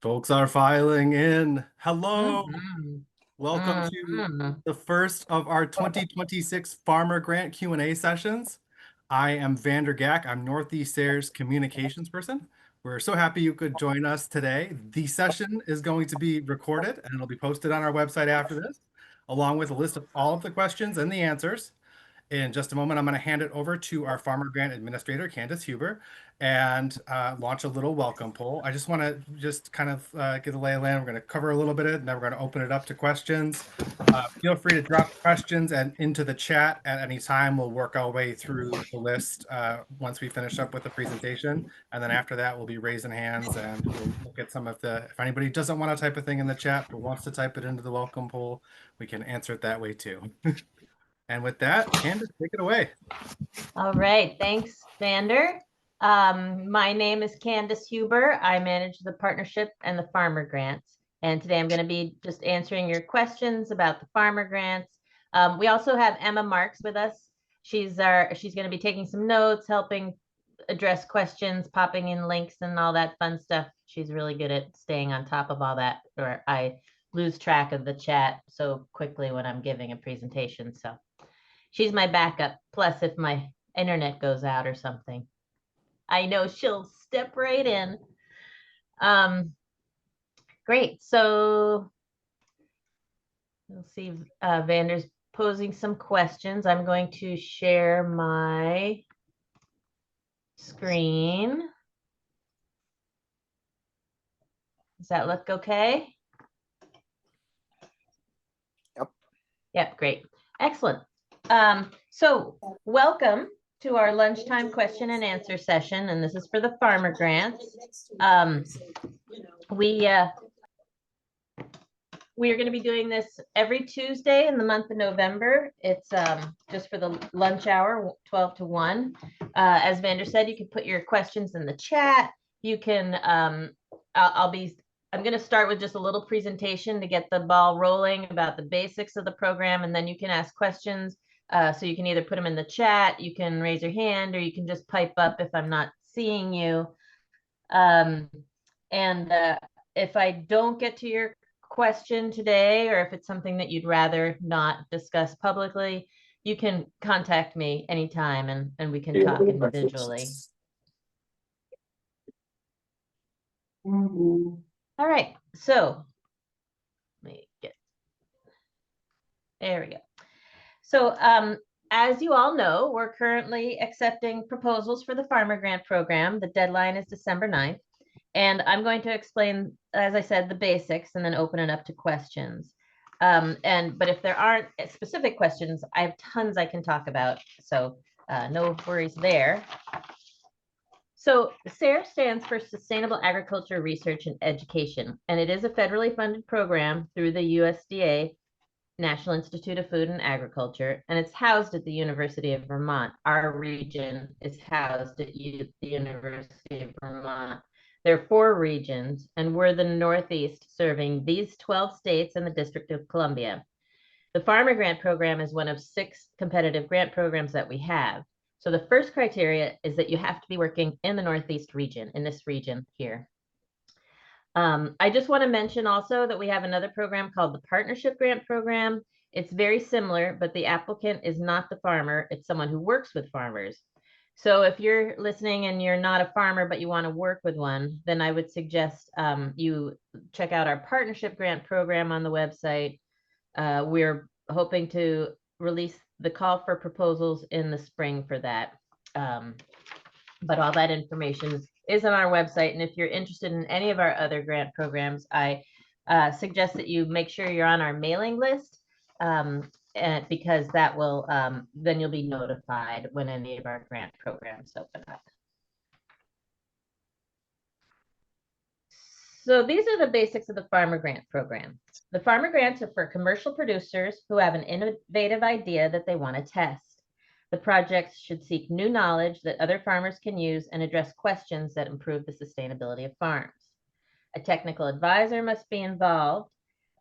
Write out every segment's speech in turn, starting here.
Folks are filing in. Hello. Mhm. Welcome to Mhm. the first of our 2026 Farmer Grant Q&A sessions. I am Vander Gack. I'm Northeast SARE's communications person. We're so happy you could join us today. The session is going to be recorded and it'll be posted on our website after this, along with a list of all of the questions and the answers. In just a moment, I'm going to hand it over to our Farmer Grant Administrator, Candice Huber, and launch a little welcome poll. I just want to kind of get the lay of the land. We're going to cover a little bit of it, and then we're going to open it up to questions. Feel free to drop questions and into the chat at any time. We'll work our way through the list once we finish up with the presentation. And then after that, we'll be raising hands and we'll get some of the, if anybody doesn't want to type a thing in the chat, but wants to type it into the welcome poll, we can answer it that way too. And with that, Candice, take it away. All right, thanks, Vander. My name is Candice Huber. I manage the partnership and the farmer grants. And today I'm going to be just answering your questions about the farmer grants. We also have Emma Marks with us. She's going to be taking some notes, helping address questions, popping in links and all that fun stuff. She's really good at staying on top of all that, or I lose track of the chat so quickly when I'm giving a presentation. So she's my backup. Plus, if my internet goes out or something, I know she'll step right in. Great. So we'll see. Vander's posing some questions. I'm going to share my screen. Does that look okay? Yep. Yep, great. Excellent. So welcome to our lunchtime question and answer session, and this is for the farmer grants. We are going to be doing this every Tuesday in the month of November. It's just for the lunch hour, 12 to 1. As Vander said, you can put your questions in the chat. You can, I'm going to start with just a little presentation to get the ball rolling about the basics of the program, and then you can ask questions. So you can either put them in the chat, you can raise your hand, or you can just pipe up if I'm not seeing you. If I don't get to your question today, or if it's something that you'd rather not discuss publicly, you can contact me anytime and we can talk individually. All right, so let me get, there we go. So as you all know, we're currently accepting proposals for the Farmer Grant Program. The deadline is December 9th. And I'm going to explain, as I said, the basics and then open it up to questions. But if there aren't specific questions, I have tons I can talk about. So no worries there. So SARE stands for Sustainable Agriculture Research and Education, and it is a federally funded program through the USDA, National Institute of Food and Agriculture, and it's housed at the University of Vermont. Our region is housed at the University of Vermont. There are 4 regions, and we're the Northeast, serving these 12 states and the District of Columbia. The Farmer Grant Program is one of 6 competitive grant programs that we have. So the first criteria is that you have to be working in the Northeast region, in this region here. I just want to mention also that we have another program called the Partnership Grant Program. It's very similar, but the applicant is not the farmer. It's someone who works with farmers. So if you're listening and you're not a farmer, but you want to work with one, then I would suggest you check out our Partnership Grant Program on the website. We're hoping to release the call for proposals in the spring for that. But all that information is on our website. And if you're interested in any of our other grant programs, I suggest that you make sure you're on our mailing list, and because that will, then you'll be notified when any of our grant programs open up. So these are the basics of the Farmer Grant Program. The Farmer Grants are for commercial producers who have an innovative idea that they want to test. The projects should seek new knowledge that other farmers can use and address questions that improve the sustainability of farms. A technical advisor must be involved,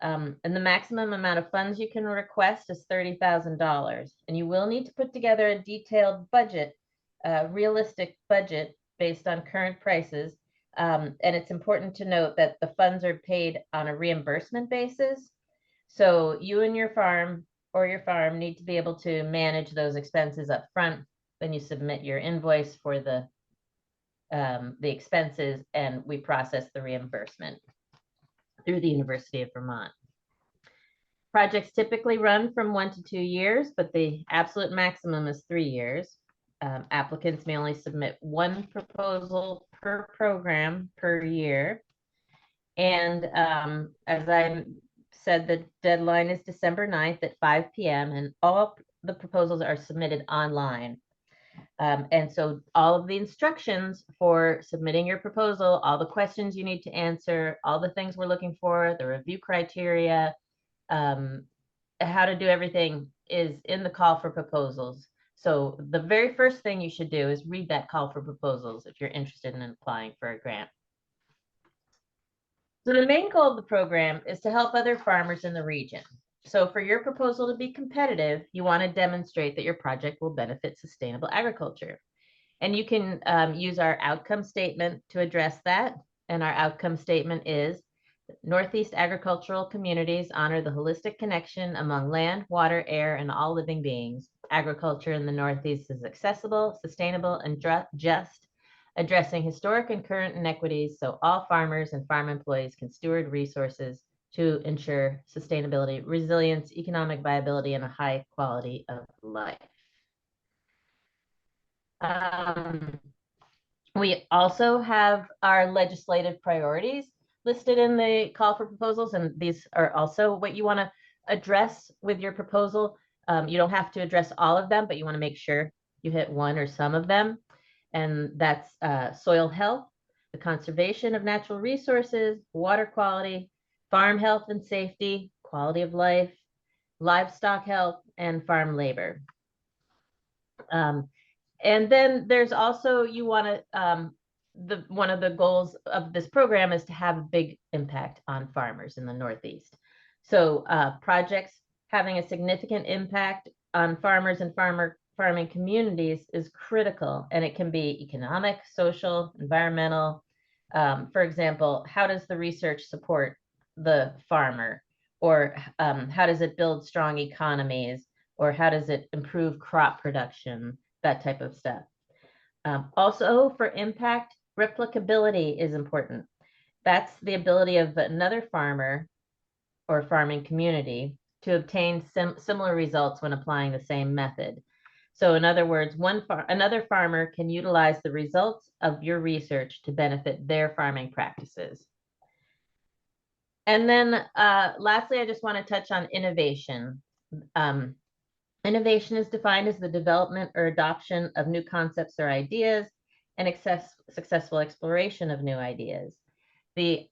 and the maximum amount of funds you can request is $30,000. And you will need to put together a detailed budget, realistic budget based on current prices, And it's important to note that the funds are paid on a reimbursement basis. So you and your farm or your farm need to be able to manage those expenses up front. Then you submit your invoice for the expenses, and we process the reimbursement through the University of Vermont. Projects typically run from 1 to 2 years, but the absolute maximum is 3 years. Applicants may only submit one proposal per program per year. And as I said, the deadline is December 9th at 5 p.m. and all the proposals are submitted online. And so all of the instructions for submitting your proposal, all the questions you need to answer, all the things we're looking for, the review criteria, how to do everything is in the call for proposals. So the very first thing you should do is read that call for proposals if you're interested in applying for a grant. So the main goal of the program is to help other farmers in the region. So for your proposal to be competitive, you want to demonstrate that your project will benefit sustainable agriculture. And you can use our outcome statement to address that. And our outcome statement is, Northeast agricultural communities honor the holistic connection among land, water, air, and all living beings. Agriculture in the Northeast is accessible, sustainable, and just, addressing historic and current inequities so all farmers and farm employees can steward resources to ensure sustainability, resilience, economic viability, and a high quality of life. We also have our legislative priorities listed in the call for proposals, and these are also what you want to address with your proposal. You don't have to address all of them, but you want to make sure you hit one or some of them. And that's soil health, the conservation of natural resources, water quality, farm health and safety, quality of life, livestock health, and farm labor. And then there's also, you want to, one of the goals of this program is to have a big impact on farmers in the Northeast. So projects having a significant impact on farmers and farming communities is critical, and it can be economic, social, environmental. For example, how does the research support the farmer? Or how does it build strong economies? Or how does it improve crop production? That type of stuff. Also for impact, replicability is important. That's the ability of another farmer or farming community to obtain similar results when applying the same method. So in other words, another farmer can utilize the results of your research to benefit their farming practices. And then lastly, I just want to touch on innovation. Innovation is defined as the development or adoption of new concepts or ideas and successful exploration of new ideas. The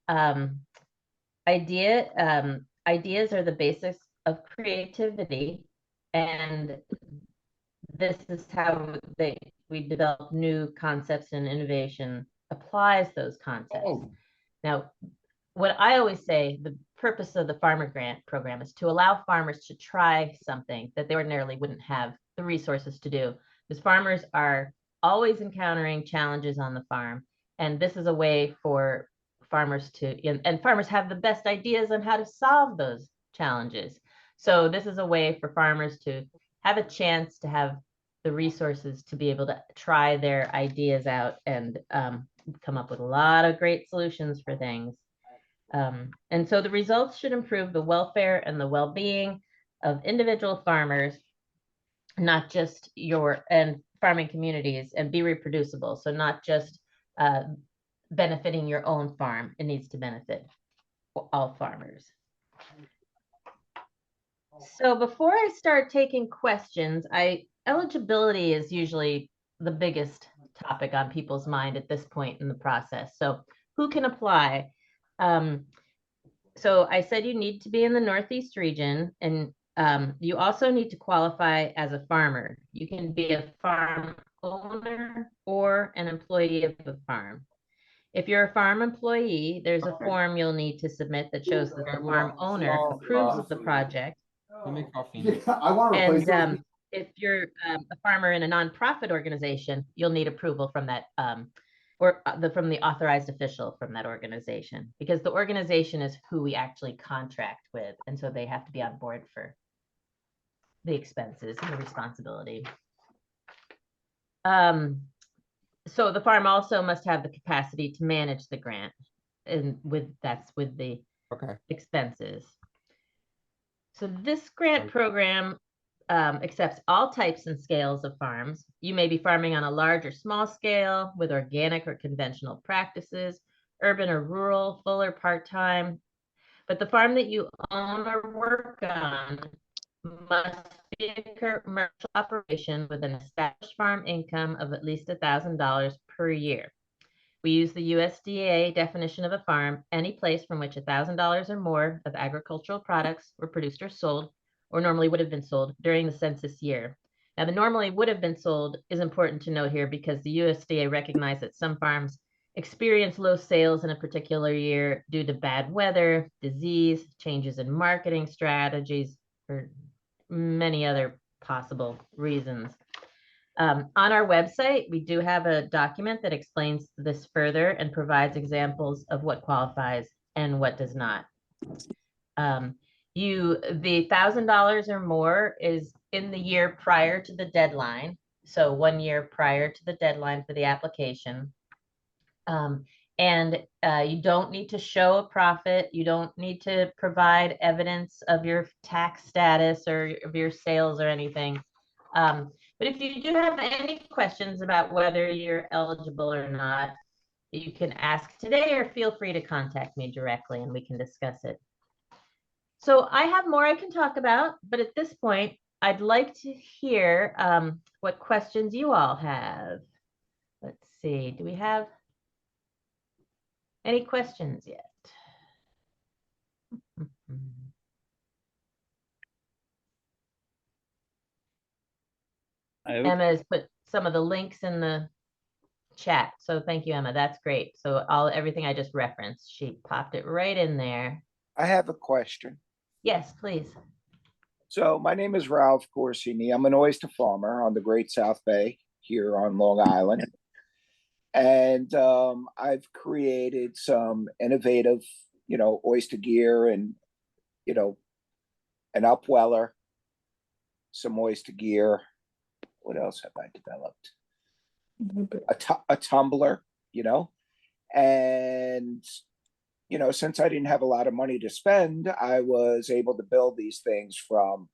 ideas are the basis of creativity, and this is how we develop new concepts, and innovation applies those concepts. Now, what I always say, the purpose of the Farmer Grant program is to allow farmers to try something that they ordinarily wouldn't have the resources to do, because farmers are always encountering challenges on the farm. And this is a way for farmers to, and farmers have the best ideas on how to solve those challenges. So this is a way for farmers to have a chance to have the resources to be able to try their ideas out and come up with a lot of great solutions for things. And so the results should improve the welfare and the well-being of individual farmers, not just and farming communities, and be reproducible. So not just benefiting your own farm, it needs to benefit all farmers. So before I start taking questions, eligibility is usually the biggest topic on people's mind at this point in the process. So who can apply? So I said you need to be in the Northeast region, and you also need to qualify as a farmer. You can be a farm owner or an employee of the farm. If you're a farm employee, there's a form you'll need to submit that shows that the farm owner approves of the project. And if you're a farmer in a nonprofit organization, you'll need approval from that or from the authorized official from that organization, because the organization is who we actually contract with. And so they have to be on board for the expenses and the responsibility. So the farm also must have the capacity to manage the grant, and that's with the expenses. So this grant program accepts all types and scales of farms. You may be farming on a large or small scale with organic or conventional practices, urban or rural, full or part-time. But the farm that you own or work on must be a commercial operation with an established farm income of at least $1,000 per year. We use the USDA definition of a farm, any place from which $1,000 or more of agricultural products were produced or sold, or normally would have been sold during the census year. Now, the normally would have been sold is important to note here because the USDA recognized that some farms experience low sales in a particular year due to bad weather, disease, changes in marketing strategies, or many other possible reasons. On our website, we do have a document that explains this further and provides examples of what qualifies and what does not. The $1,000 or more is in the year prior to the deadline. So 1 year prior to the deadline for the application. You don't need to show a profit. You don't need to provide evidence of your tax status or of your sales or anything. But if you do have any questions about whether you're eligible or not, you can ask today or feel free to contact me directly and we can discuss it. So I have more I can talk about, but at this point, I'd like to hear what questions you all have. Let's see, do we have any questions yet? Emma has put some of the links in the chat. So thank you, Emma. That's great. So everything I just referenced, she popped it right in there. I have a question. Yes, please. So my name is Ralph Corsini. I'm an oyster farmer on the Great South Bay here on Long Island. And I've created some innovative, oyster gear and, an upweller, some oyster gear. What else have I developed? A tumbler, and since I didn't have a lot of money to spend, I was able to build these things from,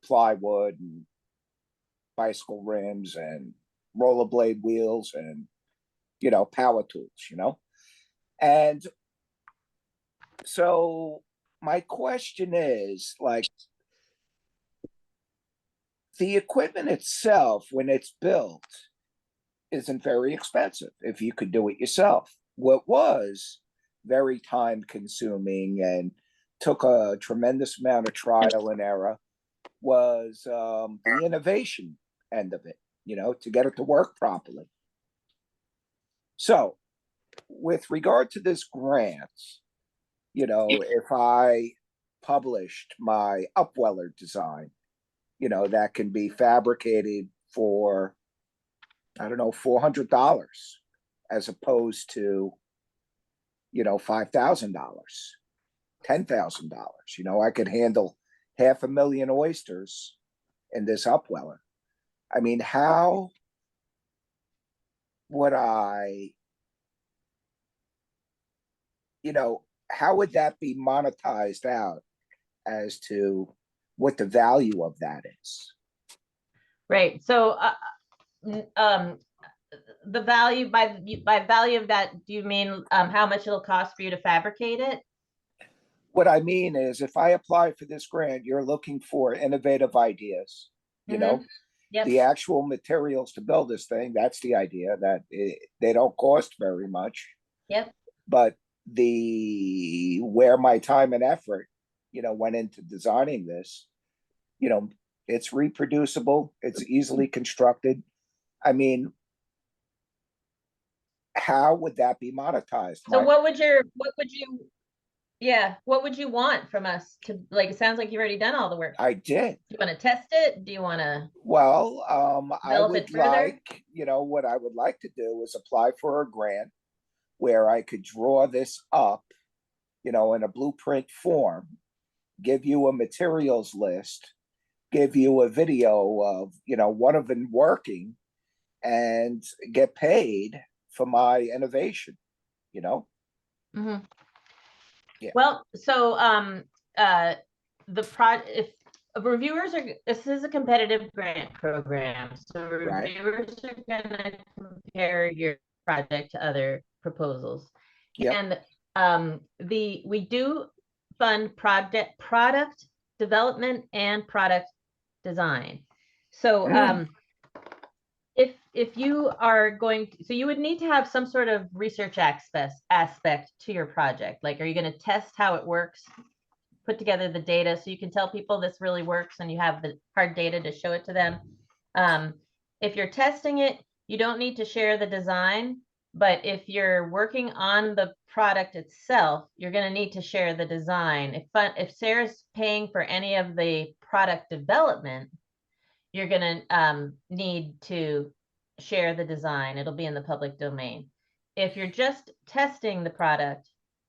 plywood and bicycle rims and rollerblade wheels and, power tools, And so my question is, the equipment itself, when it's built, isn't very expensive if you could do it yourself. What was very time consuming and took a tremendous amount of trial and error was the innovation end of it, to get it to work properly. So with regard to this grant, if I published my upweller design, that can be fabricated for, I don't know, $400 as opposed to, $5,000, $10,000. I could handle 500,000 oysters in this upweller. I mean, how would I, how would that be monetized out as to what the value of that is? Right. So the value, by value of that, do you mean how much it'll cost for you to fabricate it? What I mean is, if I apply for this grant, you're looking for innovative ideas, Yep. the actual materials to build this thing. That's the idea, that they don't cost very much. Yep. But where my time and effort, went into designing this, it's reproducible, it's easily constructed. I mean, how would that be monetized? So what would you Yeah, what would you want from us to, like, it sounds like you've already done all the work. I did. Do you want to test it? Do you want to Well, I develop it would further? like, what I would like to do is apply for a grant where I could draw this up, in a blueprint form, give you a materials list, give you a video of, one of them working, and get paid for my innovation, you know? Mhm. Yeah. Well, so if reviewers are, this is a competitive grant program, so Right. reviewers are gonna compare your project to other proposals. Yep. And we do fund product development and product design. So Mm. if you are going to, so you would need to have some sort of research aspect to your project. Like, are you going to test how it works, put together the data so you can tell people this really works and you have the hard data to show it to them? If you're testing it, you don't need to share the design, but if you're working on the product itself, you're going to need to share the design. If SARE's paying for any of the product development, you're going to need to share the design. It'll be in the public domain. If you're just testing the product,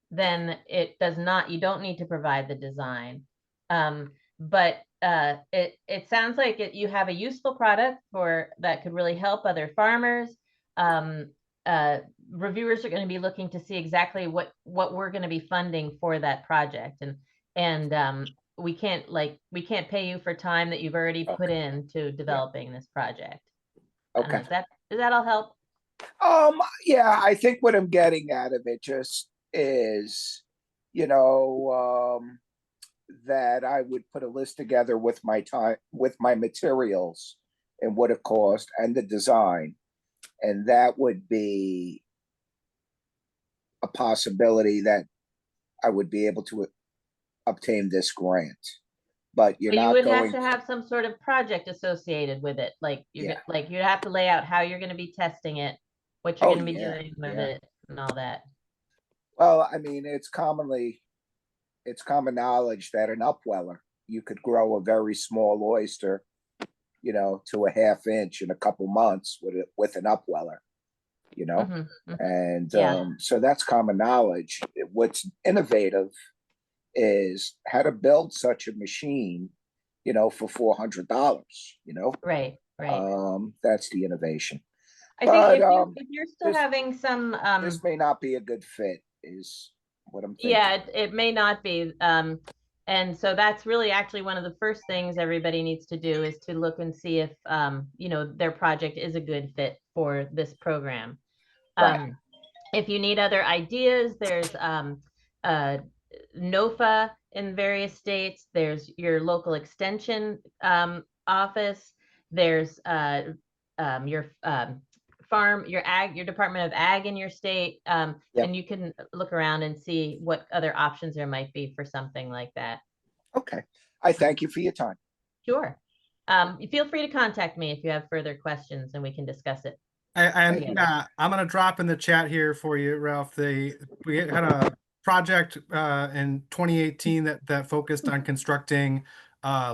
then it does not, you don't need to provide the design. But it sounds like you have a useful product that could really help other farmers. Reviewers are going to be looking to see exactly what we're going to be funding for that project, and we can't pay you for time that you've already put Okay. into developing this project. Okay. Does that all help? Yeah, I think what I'm getting out of it just is, you know, that I would put a list together with my time, with my materials and what it cost and the design. And that would be a possibility that I would be able to obtain this grant. But you're But you not would have going, to have some sort of project associated with it. Like yeah. you'd have to lay out how you're going to be testing it, what you're Oh, going to be yeah. doing with Yeah. it, and all that. Well, I mean, it's common knowledge that an upweller, you could grow a very small oyster, to a half inch in a couple months with an upweller, Hmm. and Yeah. so that's common knowledge. What's innovative is how to build such a machine, for $400. Right. Right. That's the innovation. I think But if you're still this having some this may not be a good fit, is what I'm yeah, thinking. it may not be. And so that's really actually one of the first things everybody needs to do is to look and see if their project is a good fit for this program. Right. If you need other ideas, there's NOFA in various states. There's your local extension office. There's your your Department of Ag in your state. Yep. And you can look around and see what other options there might be for something like that. Okay. I thank you for your time. Sure. You feel free to contact me if you have further questions and we can discuss it. Thank you. I'm gonna drop in the chat here for you, Ralph. We had a project in 2018 that focused on constructing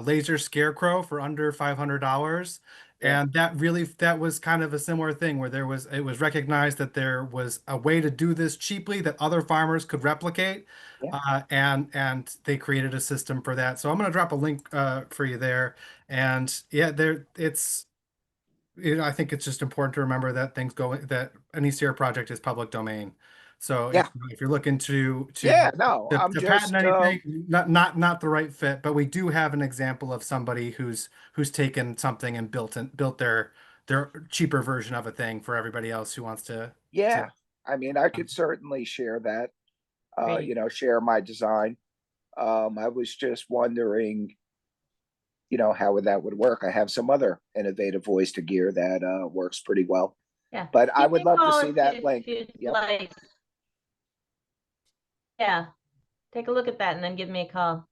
laser scarecrow for under $500. Yeah. And that was kind of a similar thing where it was recognized that there was a way to do this cheaply that other farmers could replicate. Yeah. And they created a system for that. So I'm going to drop a link for you there. And yeah, I think it's just important to remember that any SARE project is public domain. So Yeah. if you're looking Yeah. No, I'm to patent just anything, not the right fit, but we do have an example of somebody who's taken something and built their cheaper version of a thing for everybody else who wants to. yeah. I mean, I could certainly share that, Great. share my design. I was just wondering, how that would work. I have some other innovative oyster gear that works pretty well. Yeah. But I Give me would a love to call see that if link. you'd Yep. like. Yeah. Take a look at that and then give me a call.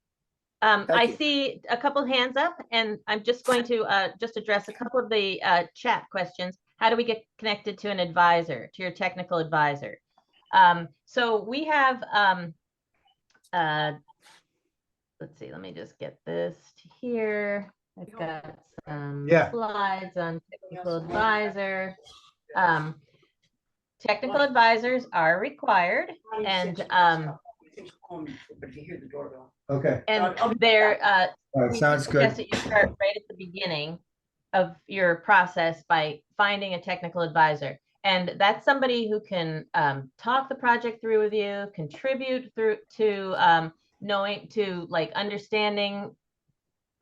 Thank I you. see a couple hands up, and I'm just going to just address a couple of the chat questions. How do we get connected to an advisor, to your technical advisor? So we have let's see, let me just get this to here. I've got some Yeah. slides on technical advisor. Technical advisors are required, and Okay. they're All right, we sounds suggest good. that you start right at the beginning of your process by finding a technical advisor. And that's somebody who can talk the project through with you, contribute through to knowing, to like understanding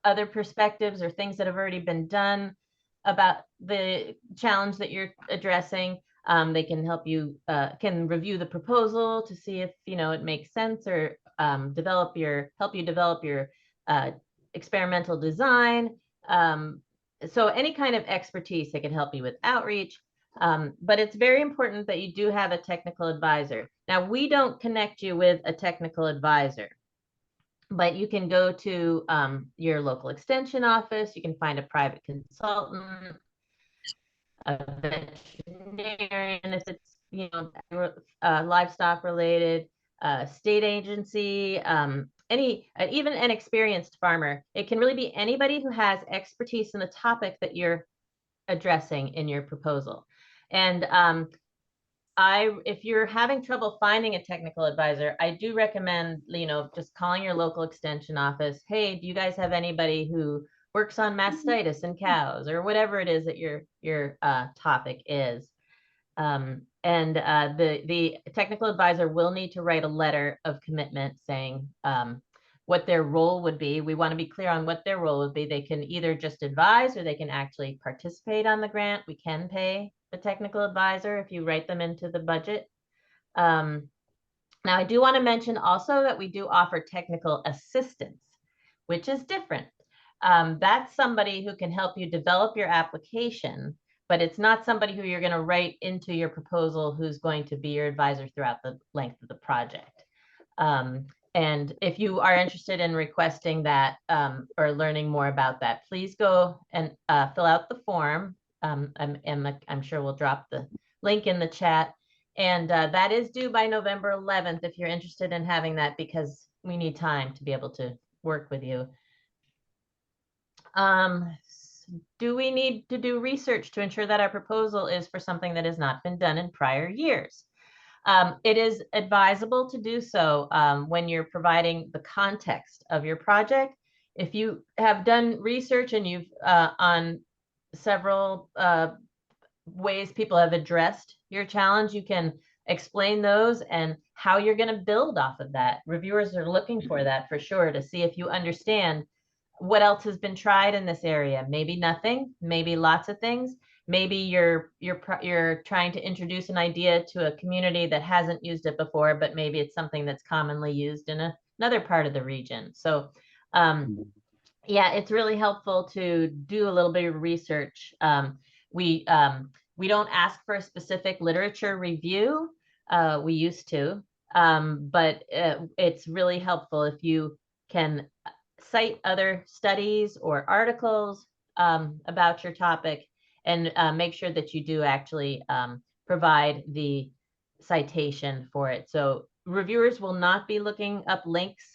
other perspectives or things that have already been done about the challenge that you're addressing. They can help you, can review the proposal to see if, you know, it makes sense, or help you develop your experimental design. So any kind of expertise that can help you with outreach. But it's very important that you do have a technical advisor. Now, we don't connect you with a technical advisor, but you can go to your local extension office. You can find a private consultant, a veterinarian, if it's, you know, livestock related, state agency, even an experienced farmer. It can really be anybody who has expertise in the topic that you're addressing in your proposal. And if you're having trouble finding a technical advisor, I do recommend, you know, just calling your local extension office. Hey, do you guys have anybody who works on mastitis in cows, or whatever it is that your topic is? The technical advisor will need to write a letter of commitment saying what their role would be. We want to be clear on what their role would be. They can either just advise, or they can actually participate on the grant. We can pay the technical advisor if you write them into the budget. Now, I do want to mention also that we do offer technical assistance, which is different. That's somebody who can help you develop your application, but it's not somebody who you're going to write into your proposal who's going to be your advisor throughout the length of the project. And if you are interested in requesting that or learning more about that, please go and fill out the form. I'm sure we'll drop the link in the chat. And that is due by November 11th if you're interested in having that, because we need time to be able to work with you. Do we need to do research to ensure that our proposal is for something that has not been done in prior years? It is advisable to do so when you're providing the context of your project. If you have done research and you've on several ways people have addressed your challenge, you can explain those and how you're going to build off of that. Reviewers are looking for that for sure, to see if you understand what else has been tried in this area. Maybe nothing, maybe lots of things. Maybe you're trying to introduce an idea to a community that hasn't used it before, but maybe it's something that's commonly used in another part of the region. So yeah, it's really helpful to do a little bit of research. We don't ask for a specific literature review. We used to, but it's really helpful if you can cite other studies or articles about your topic, and make sure that you do actually provide the citation for it. So reviewers will not be looking up links.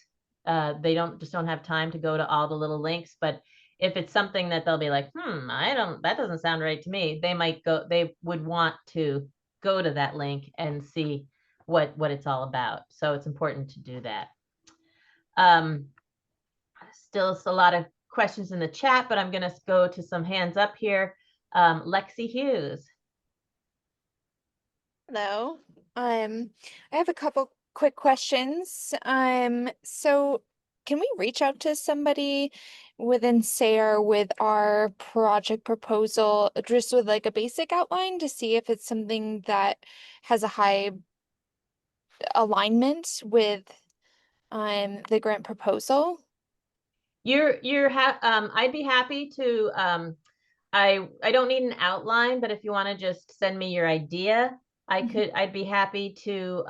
They just don't have time to go to all the little links, but if it's something that they'll be like, that doesn't sound right to me, they would want to go to that link and see what it's all about. So it's important to do that. Still a lot of questions in the chat, but I'm going to go to some hands up here. Lexi Hughes. Hello. I have a couple quick questions. So can we reach out to somebody within SARE with our project proposal, just with like a basic outline, to see if it's something that has a high alignment with the grant proposal? I'd be happy to, I don't need an outline, but if you want to just send me your idea, I'd be happy to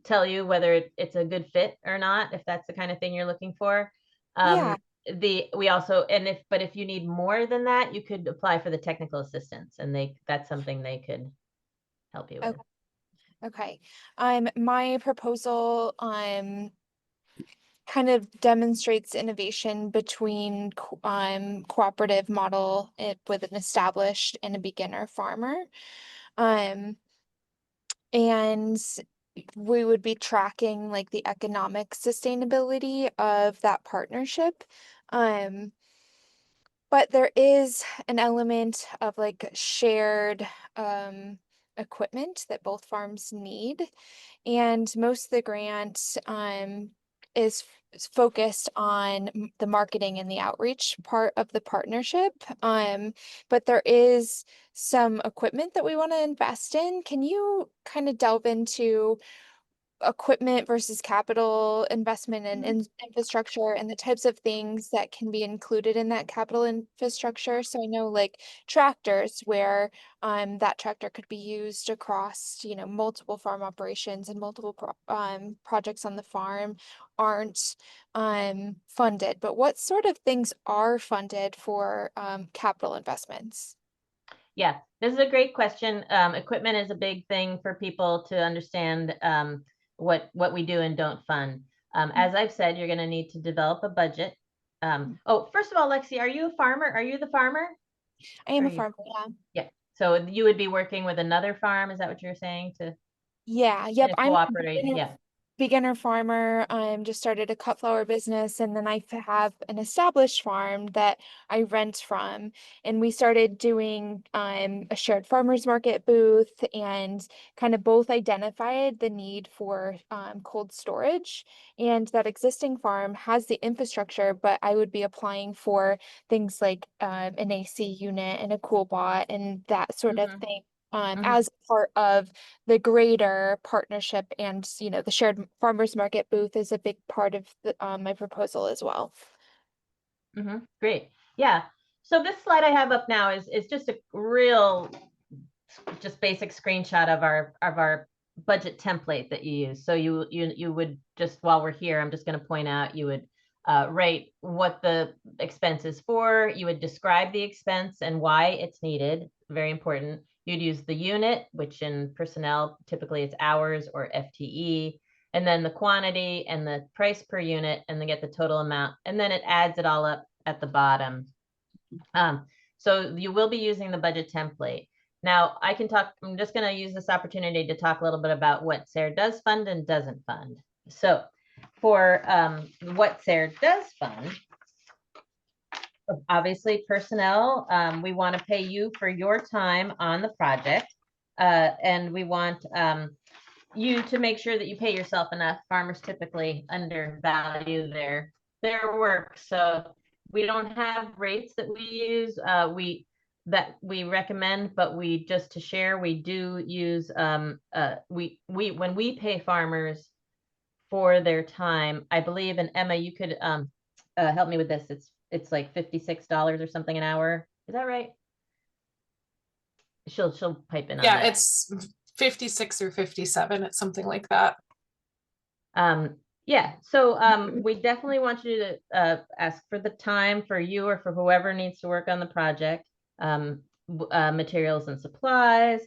tell you whether it's a good fit or not, if that's the kind of thing you're looking for. Yeah. But if you need more than that, you could apply for the technical assistance, and that's something they could help you with. Okay. My proposal kind of demonstrates innovation between cooperative model with an established and a beginner farmer. And we would be tracking like the economic sustainability of that partnership. But there is an element of like shared equipment that both farms need. And most of the grant is focused on the marketing and the outreach part of the partnership. But there is some equipment that we want to invest in. Can you kind of delve into equipment versus capital investment and infrastructure and the types of things that can be included in that capital infrastructure? So I know like tractors where that tractor could be used across, you know, multiple farm operations and multiple projects on the farm aren't funded, but what sort of things are funded for capital investments? Yeah, this is a great question. Equipment is a big thing for people to understand what we do and don't fund. As I've said, you're going to need to develop a budget. Oh, first of all, Lexi, are you a farmer? Are you the farmer? I am Are a you- farmer, yeah. Yeah. So you would be working with another farm. Is that what you're saying? Yeah, yep. To I'm a cooperate. Yeah. beginner farmer. I'm just started a cut flower business, and then I have an established farm that I rent from. And we started doing a shared farmers market booth, and kind of both identified the need for cold storage. And that existing farm has the infrastructure, but I would be applying for things like an AC unit and a cool bot and that sort of thing. As part of the greater partnership, and you know, the shared farmers market booth is a big part of my proposal as well. Great. Yeah. So this slide I have up now is just a real, just basic screenshot of our budget template that you use. So you would just, while we're here, I'm just going to point out, you would write what the expense is for. You would describe the expense and why it's needed. Very important. You'd use the unit, which in personnel, typically it's hours or FTE, and then the quantity and the price per unit, and then get the total amount. And then it adds it all up at the bottom. So you will be using the budget template. Now I can talk, I'm just going to use this opportunity to talk a little bit about what SARE does fund and doesn't fund. So for what SARE does fund, obviously personnel, we want to pay you for your time on the project. And we want you to make sure that you pay yourself enough. Farmers typically undervalue their work. So we don't have rates that we use, that we recommend, but we, just to share, we do use, when we pay farmers for their time, I believe, and Emma, you could help me with this. It's like $56 or something an hour. Is that right? She'll pipe in on that. Yeah, it's 56 or 57. It's something like that. Yeah, so we definitely want you to ask for the time for you or for whoever needs to work on the project, materials and supplies,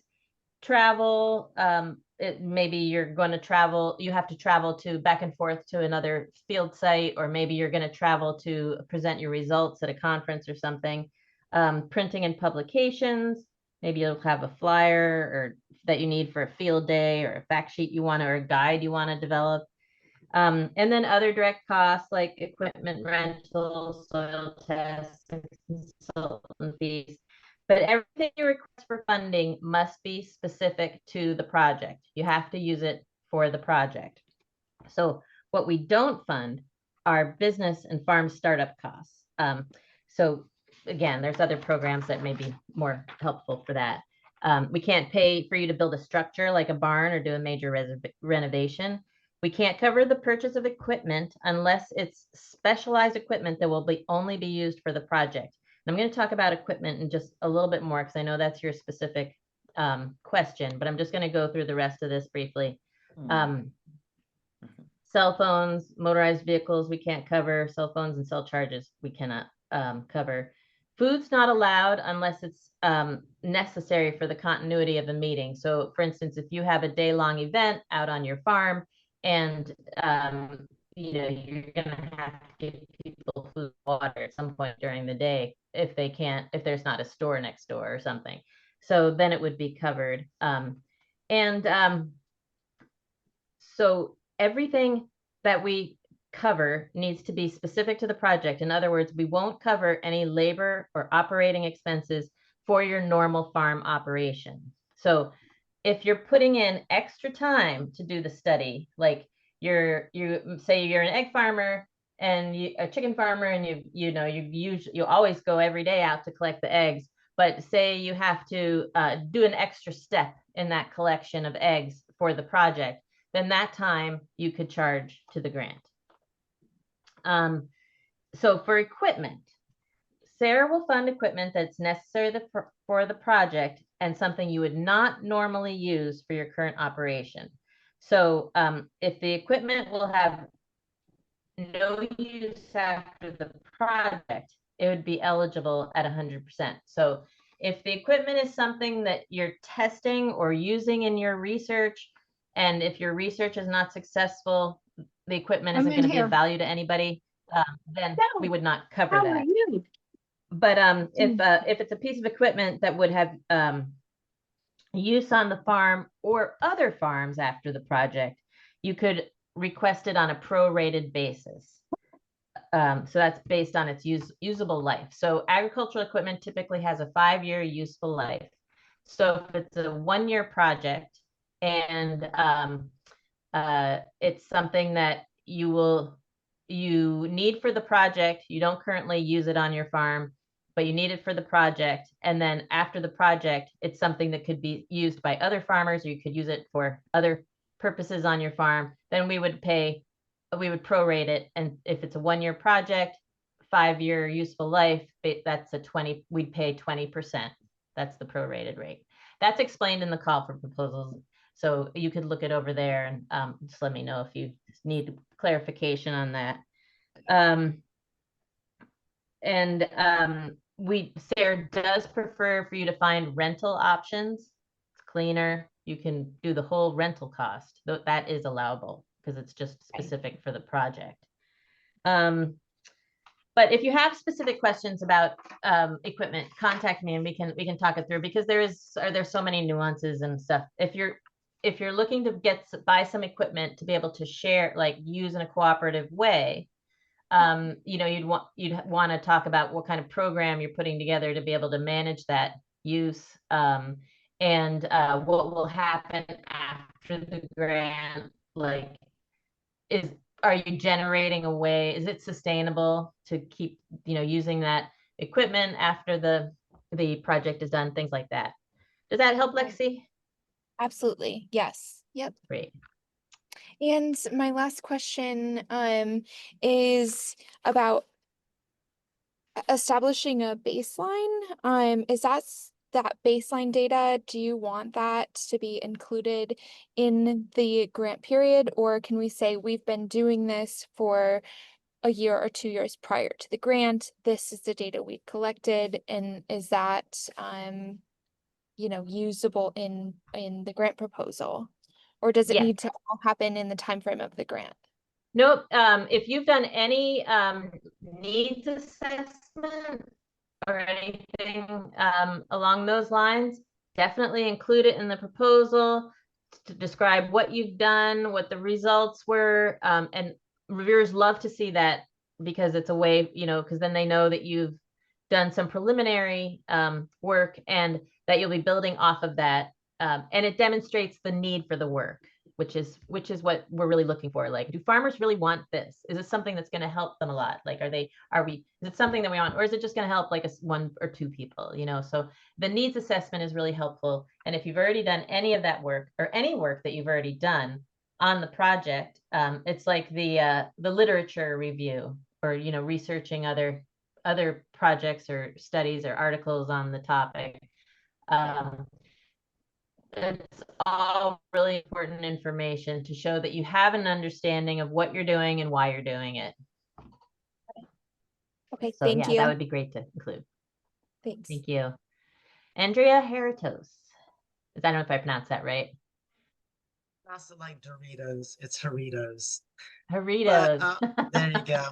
travel. Maybe you're going to travel, you have to travel to back and forth to another field site, or maybe you're going to travel to present your results at a conference or something. Printing and publications, maybe you'll have a flyer or that you need for a field day, or a fact sheet you want, or a guide you want to develop. And then other direct costs like equipment rental, soil tests, and consultant fees. But everything you request for funding must be specific to the project. You have to use it for the project. So what we don't fund are business and farm startup costs. So again, there's other programs that may be more helpful for that. We can't pay for you to build a structure like a barn or do a major renovation. We can't cover the purchase of equipment unless it's specialized equipment that will only be used for the project. And I'm going to talk about equipment in just a little bit more, because I know that's your specific question, but I'm just going to go through the rest of this briefly. Cell phones, motorized vehicles, we can't cover. Cell phones and cell charges, we cannot cover. Food's not allowed unless it's necessary for the continuity of a meeting. So for instance, if you have a day-long event out on your farm, and you're gonna have to give people food, water at some point during the day if they can't, if there's not a store next door or something. So then it would be covered. So everything that we cover needs to be specific to the project. In other words, we won't cover any labor or operating expenses for your normal farm operation. So if you're putting in extra time to do the study, like you say you're an egg farmer and a chicken farmer, and you always go every day out to collect the eggs, but say you have to do an extra step in that collection of eggs for the project, then that time you could charge to the grant. So for equipment, SARE will fund equipment that's necessary for the project and something you would not normally use for your current operation. So if the equipment will have no use after the project, it would be eligible at 100%. So if the equipment is something that you're testing or using in your research, and if your research is not successful, the equipment isn't going to be of value to anybody, then we would not cover that. But if it's a piece of equipment that would have use on the farm or other farms after the project, you could request it on a prorated basis. So that's based on its usable life. So agricultural equipment typically has a 5-year useful life. So if it's a 1-year project and it's something that you need for the project, you don't currently use it on your farm, but you need it for the project. And then after the project, it's something that could be used by other farmers, or you could use it for other purposes on your farm. Then we would prorate it. And if it's a 1-year project, 5-year useful life, that's we'd pay 20%. That's the prorated rate. That's explained in the call for proposals. So you could look it over there and just let me know if you need clarification on that. SARE does prefer for you to find rental options. It's cleaner. You can do the whole rental cost. That is allowable because it's just specific for the project. But if you have specific questions about equipment, contact me and we can talk it through, because there's so many nuances and stuff. If you're looking to buy some equipment to be able to share, like use in a cooperative way, you'd want to talk about what kind of program you're putting together to be able to manage that use, and what will happen after the grant. Like, are you generating a way? Is it sustainable to keep using that equipment after the project is done? Things like that. Does that help, Lexi? Absolutely. Yes. Yep. Great. And my last question is about establishing a baseline. Is that baseline data, do you want that to be included in the grant period, or can we say we've been doing this for a year or 2 years prior to the grant? This is the data we collected, and is that usable in the grant proposal, or does it Yes. need to all happen in the time frame of the grant? Nope. If you've done any needs assessment or anything along those lines, definitely include it in the proposal to describe what you've done, what the results were, and reviewers love to see that, because it's a way, because then they know that you've done some preliminary work and that you'll be building off of that, and it demonstrates the need for the work, which is what we're really looking for. Like, do farmers really want this? Is this something that's going to help them a lot? Like, is it something that we want, or is it just going to help like 1 or 2 people, So the needs assessment is really helpful. And if you've already done any of that work, or any work that you've already done on the project, it's like the literature review, or, researching other projects or studies or articles on the topic. It's all really important information to show that you have an understanding of what you're doing and why you're doing it. Okay, So thank you. that would be great to include. Thanks. Thank you. Andrea Heritos. I don't know if I pronounced that right. Also like Doritos, it's Doritos. But Doritos. there you go.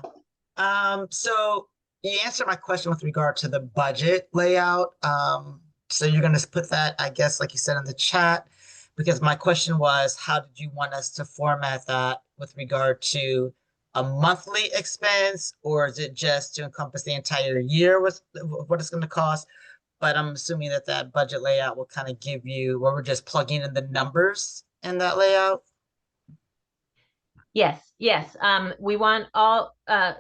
So you answered my question with regard to the budget layout. So you're gonna put that, I guess, like you said in the chat, because my question was, how did you want us to format that with regard to a monthly expense, or is it just to encompass the entire year with what it's gonna cost? But I'm assuming that that budget layout will kind of give you, where we're just plugging in the numbers in that layout. Yes, yes. We want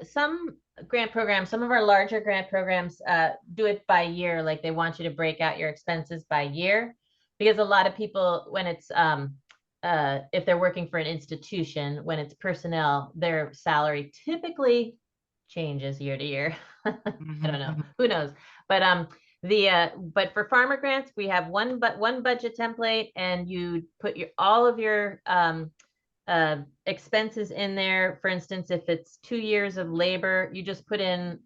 some grant programs, some of our larger grant programs do it by year, like they want you to break out your expenses by year. Because a lot of people, when it's if they're working for an institution, when it's personnel, their salary typically changes year to year. I don't know, who knows? But but for farmer grants, we have one budget template, and you put all of your expenses in there. For instance, if it's 2 years of labor, you just put in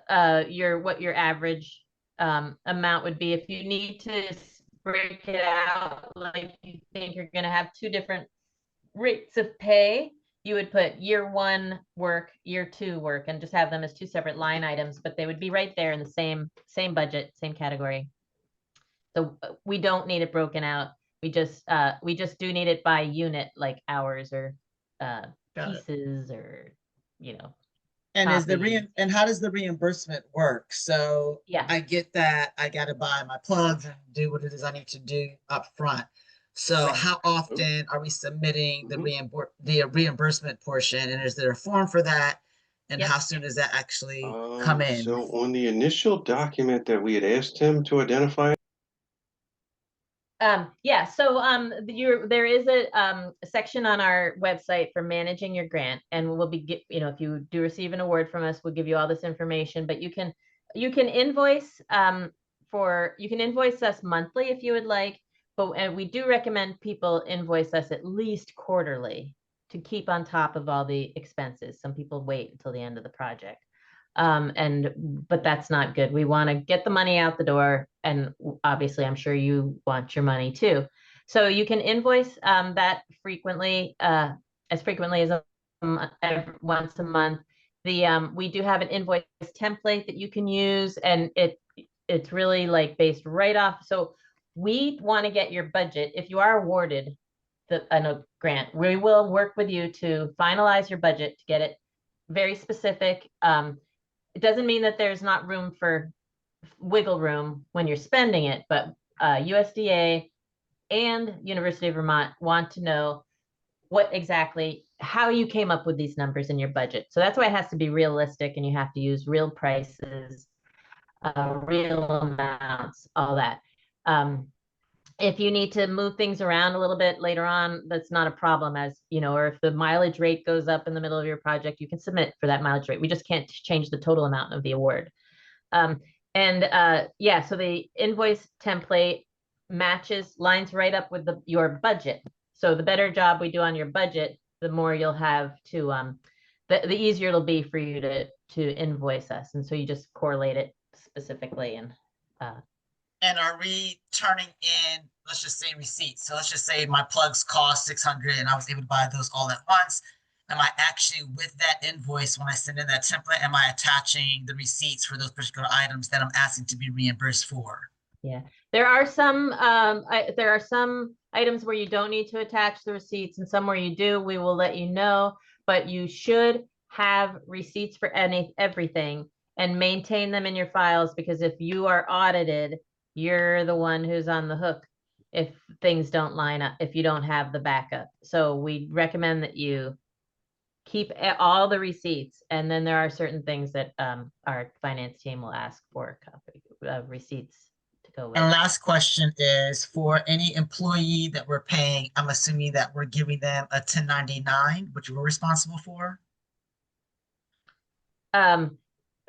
what your average amount would be. If you need to break it out, like you think you're going to have 2 different rates of pay, you would put year 1 work, year 2 work, and just have them as 2 separate line items, but they would be right there in the same budget, same category. So we don't need it broken out. We just do need it by unit, like hours or pieces, or And copies. and how does the reimbursement work? So Yeah. I get that I got to buy my plugs and do what it is I need to do up front. So Right. how often are we submitting the reimbursement portion, and is there a form for that? And Yep. how soon does that actually come in? So on the initial document that we had asked him to identify, Yeah, so there is a section on our website for managing your grant, and we'll be if you do receive an award from us, we'll give you all this information. But you can invoice us monthly if you would like, but we do recommend people invoice us at least quarterly to keep on top of all the expenses. Some people wait until the end of the project. But that's not good. We want to get the money out the door, and obviously I'm sure you want your money too. So you can invoice that frequently, as frequently as once a month. We do have an invoice template that you can use, and it's really like based right off. So we want to get your budget. If you are awarded a grant, we will work with you to finalize your budget to get it very specific. It doesn't mean that there's not room for wiggle room when you're spending it, but USDA and University of Vermont want to know how you came up with these numbers in your budget. So that's why it has to be realistic, and you have to use real prices, real amounts, all that. If you need to move things around a little bit later on, that's not a problem, or if the mileage rate goes up in the middle of your project, you can submit for that mileage rate. We just can't change the total amount of the award. So the invoice template lines right up with your budget. So the better job we do on your budget, the more you'll have to, the easier it'll be for you to invoice us. And so you just correlate it specifically. And are we turning in, let's just say, receipts? So let's just say my plugs cost 600 and I was able to buy those all at once. Am I actually, with that invoice, when I send in that template, am I attaching the receipts for those particular items that I'm asking to be reimbursed for? Yeah, there are some items where you don't need to attach the receipts, and some where you do. We will let you know, but you should have receipts for everything and maintain them in your files, because if you are audited, you're the one who's on the hook if things don't line up, if you don't have the backup. So we recommend that you keep all the receipts, and then there are certain things that our finance team will ask for receipts to go with. And last question is, for any employee that we're paying, I'm assuming that we're giving them a 1099, which we're responsible for?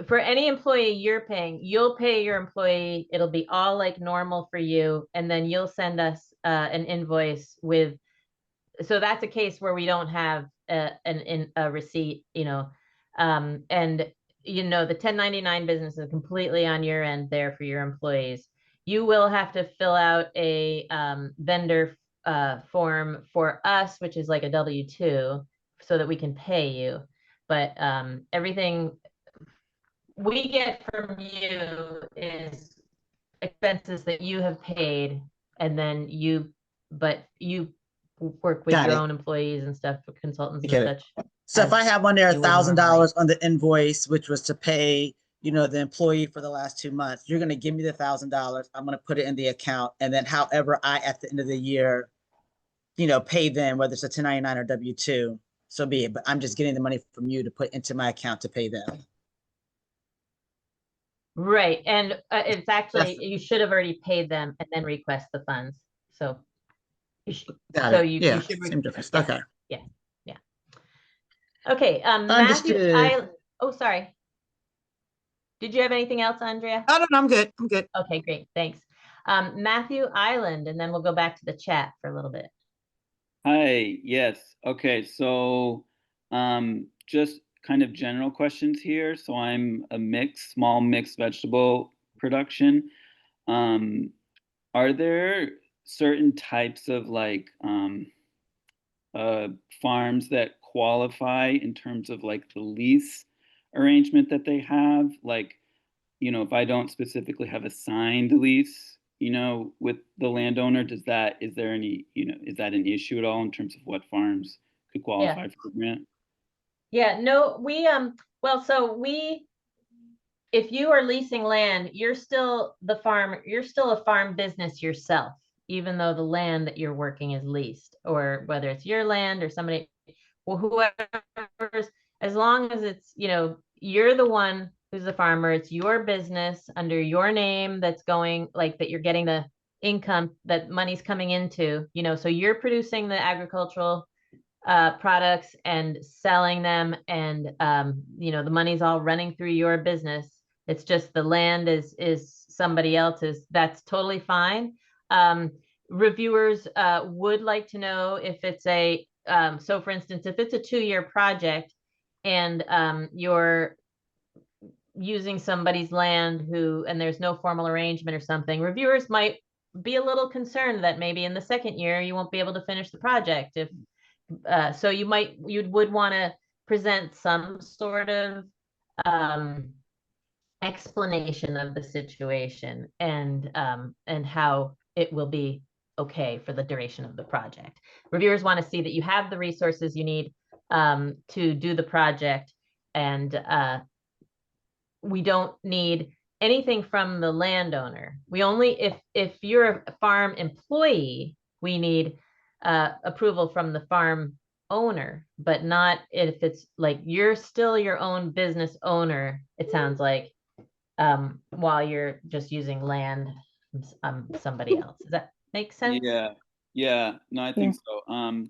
For any employee you're paying, you'll pay your employee. It'll be all like normal for you, and then you'll send us an invoice with. So that's a case where we don't have a receipt, and the 1099 business is completely on your end there for your employees. You will have to fill out a vendor form for us, which is like a W-2, so that we can pay you. But everything we get from you is expenses that you have paid, and then but you work with Got your it. own employees and stuff, for consultants I get and it. such. So if I as have on there you would normally. $1,000 on the invoice, which was to pay, the employee for the last 2 months, you're gonna give me the $1,000. I'm gonna put it in the account, and then however I at the end of the year, pay them, whether it's a 1099 or W-2, so be it. But I'm just getting the money from you to put into my account to pay them. Right, and it's actually, That's- you should have already paid them and then request the funds, so. You should, Got so it. you Yeah, should. same difference. Yeah. Okay. Okay, Matthew, Understood. oh, sorry. Did you have anything else, Andrea? Oh, no, I'm good. I'm good. Okay, great, thanks. Matthew Island, and then we'll go back to the chat for a little bit. Hi, yes. Okay, so just kind of general questions here. So I'm a small mixed vegetable production. Are there certain types of farms that qualify in terms of like the lease arrangement that they have? Like, if I don't specifically have a signed lease, with the landowner, is that an issue at all in terms of what farms could qualify for the grant? Yeah, no, well, so if you are leasing land, you're still a farm business yourself, even though the land that you're working is leased, or whether it's your land or somebody, well, whoever's, as long as it's, you're the one who's the farmer, it's your business under your name that's going, like, that you're getting the income, that money's coming into, so you're producing the agricultural products and selling them, and the money's all running through your business. It's just the land is somebody else's. That's totally fine. Reviewers would like to know if it's so for instance, if it's a 2-year project and you're using somebody's land and there's no formal arrangement or something, reviewers might be a little concerned that maybe in the 2nd year you won't be able to finish the project. If so you would want to present some sort of explanation of the situation and how it will be okay for the duration of the project. Reviewers want to see that you have the resources you need to do the project, and we don't need anything from the landowner. We only, if you're a farm employee, we need approval from the farm owner, but not if it's like you're still your own business owner, it sounds like, while you're just using land somebody else. Does that make sense? Yeah, no, I think so.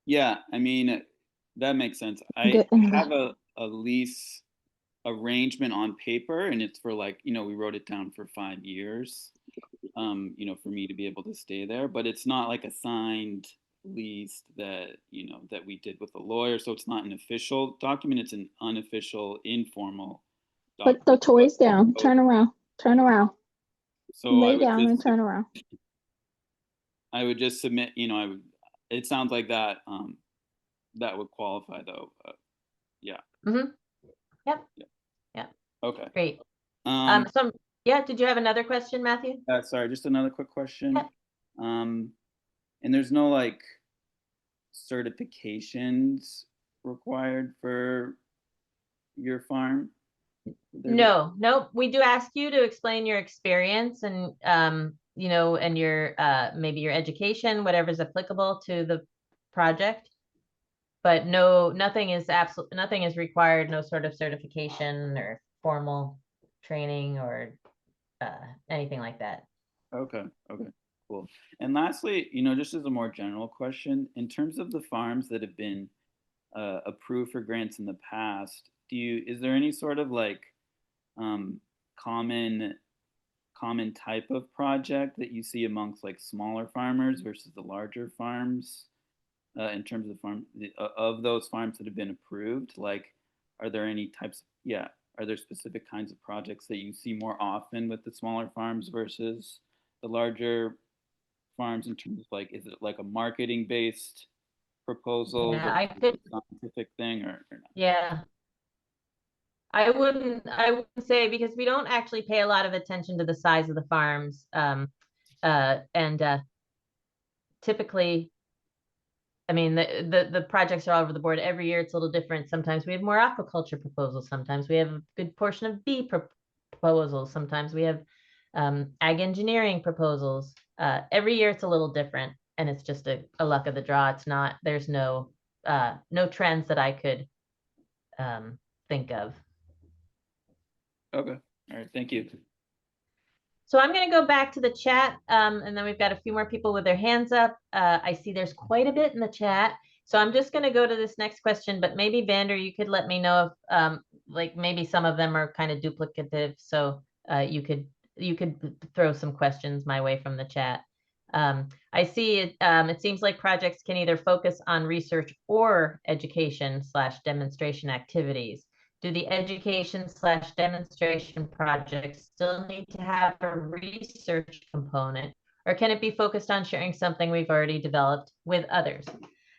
Yeah, I mean, that makes sense. I Good. have a lease arrangement on paper, and it's for we wrote it down for 5 years, for me to be able to stay there, but it's not like a signed lease that that we did with a lawyer, so it's not an official document, it's an unofficial, informal document. Put the toys down. Turn around. So Lay down and turn around. I would just submit, it sounds like that that would qualify though. Yeah. Mm-hmm. Yep. Yeah. Okay. Great. Yeah, did you have another question, Matthew? Sorry, just another quick question. Yeah. And there's no certifications required for your farm? No, we do ask you to explain your experience and and your maybe your education, whatever's applicable to the project. But nothing is required, no sort of certification or formal training or anything like that. Okay, cool. And lastly, just as a more general question, in terms of the farms that have been approved for grants in the past, is there any sort of common type of project that you see amongst smaller farmers versus the larger farms, in terms of those farms that have been approved? Are there any types? Are there specific kinds of projects that you see more often with the smaller farms versus the larger farms in terms of like, is it like a marketing based proposal Yeah, versus I could, a scientific thing or not? yeah. I wouldn't say, because we don't actually pay a lot of attention to the size of the farms. And typically, I mean, the projects are all over the board. Every year it's a little different. Sometimes we have more aquaculture proposals. Sometimes we have a good portion of bee proposals. Sometimes we have ag engineering proposals. Every year it's a little different, and it's just a luck of the draw. It's not, there's no trends that I could think of. Okay. All right. Thank you. So I'm going to go back to the chat, and then we've got a few more people with their hands up. I see there's quite a bit in the chat. So I'm just going to go to this next question, but maybe Vander, you could let me know if like maybe some of them are kind of duplicative. So you could throw some questions my way from the chat. I see it, it seems like projects can either focus on research or education / demonstration activities. Do the education / demonstration projects still need to have a research component, or can it be focused on sharing something we've already developed with others?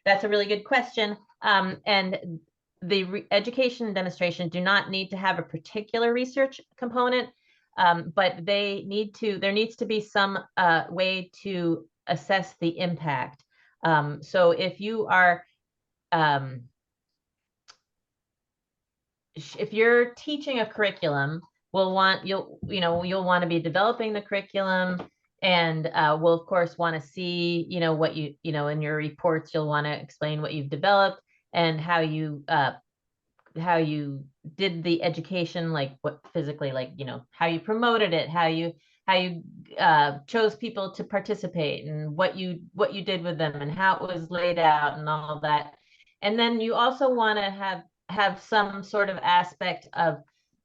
That's a really good question. And the education and demonstration do not need to have a particular research component, but there needs to be some way to assess the impact. So if you are, if you're teaching a curriculum, you'll want to be developing the curriculum, and we'll of course want to see, what in your reports, you'll want to explain what you've developed and how you did the education, like what physically, like, how you promoted it, how you chose people to participate, and what you did with them, and how it was laid out, and all that. And then you also want to have some sort of aspect of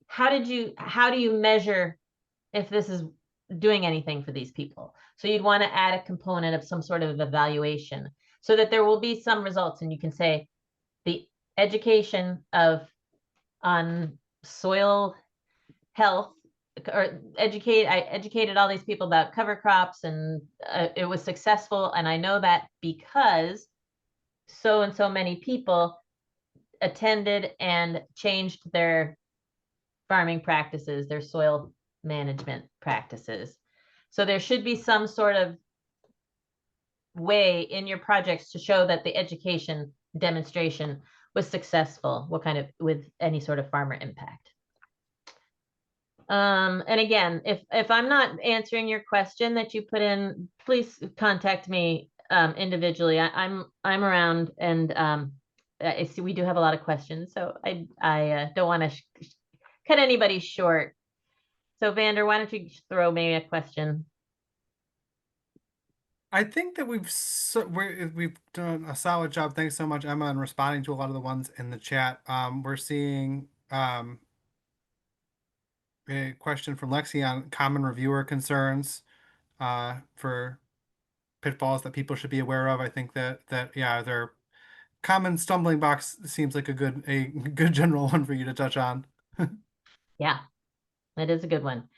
how do you measure if this is doing anything for these people. So you'd want to add a component of some sort of evaluation, so that there will be some results, and you can say the education on soil health, or I educated all these people about cover crops, and it was successful, and I know that because so and so many people attended and changed their farming practices, their soil management practices. So there should be some sort of way in your projects to show that the education demonstration was successful, with any sort of farmer impact. And again, if I'm not answering your question that you put in, please contact me individually. I'm around, and I see we do have a lot of questions, so I don't want to cut anybody short. So Vander, why don't you throw me a question? I think that we've done a solid job. Thanks so much, Emma, in responding to a lot of the ones in the chat. We're seeing a question from Lexi on common reviewer concerns for pitfalls that people should be aware of. I think that yeah, their common stumbling blocks seems like a good general one for you to touch on. Yeah, that is a good one.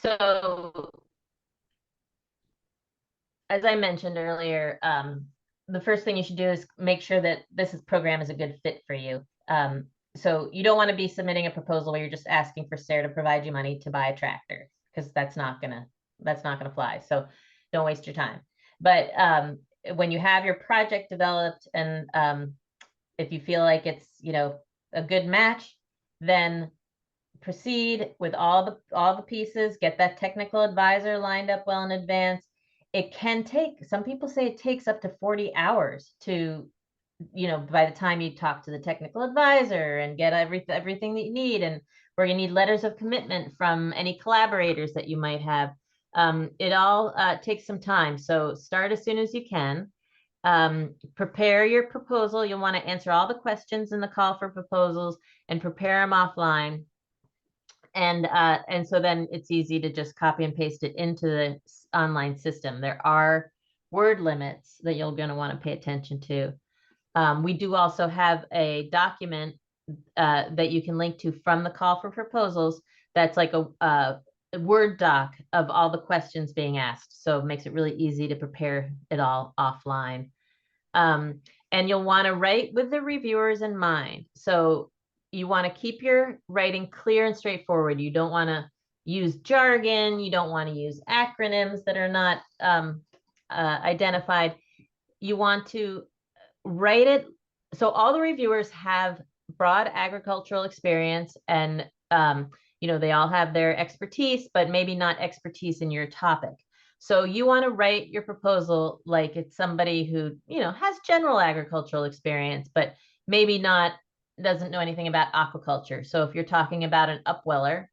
So as I mentioned earlier, the first thing you should do is make sure that program is a good fit for you. So you don't want to be submitting a proposal where you're just asking for SARE to provide you money to buy a tractor, because that's not gonna fly. So don't waste your time. But when you have your project developed, and if you feel like it's a good match, then proceed with all the pieces. Get that technical advisor lined up well in advance. It can take, some people say it takes up to 40 hours to, by the time you talk to the technical advisor and get everything that you need, and where you need letters of commitment from any collaborators that you might have. It all takes some time. So start as soon as you can. Prepare your proposal. You'll want to answer all the questions in the call for proposals and prepare them offline. And so then it's easy to just copy and paste it into the online system. There are word limits that you're going to want to pay attention to. We do also have a document that you can link to from the call for proposals. That's like Word doc of all the questions being asked. So it makes it really easy to prepare it all offline. And you'll want to write with the reviewers in mind. So you want to keep your writing clear and straightforward. You don't want to use jargon. You don't want to use acronyms that are not identified. You want to write it. So all the reviewers have broad agricultural experience, and they all have their expertise, but maybe not expertise in your topic. So you want to write your proposal like it's somebody who, has general agricultural experience, but maybe doesn't know anything about aquaculture. So if you're talking about an upweller,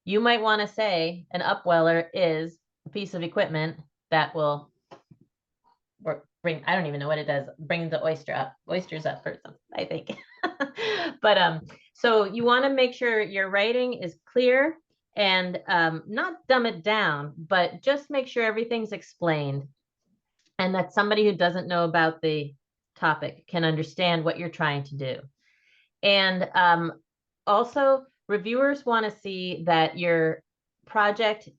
you might want to say an upweller is a piece of equipment that will bring, I don't even know what it does, bring the oysters up or something, I think. But so you want to make sure your writing is clear and not dumb it down, but just make sure everything's explained and that somebody who doesn't know about the topic can understand what you're trying to do. And also, reviewers want to see that your project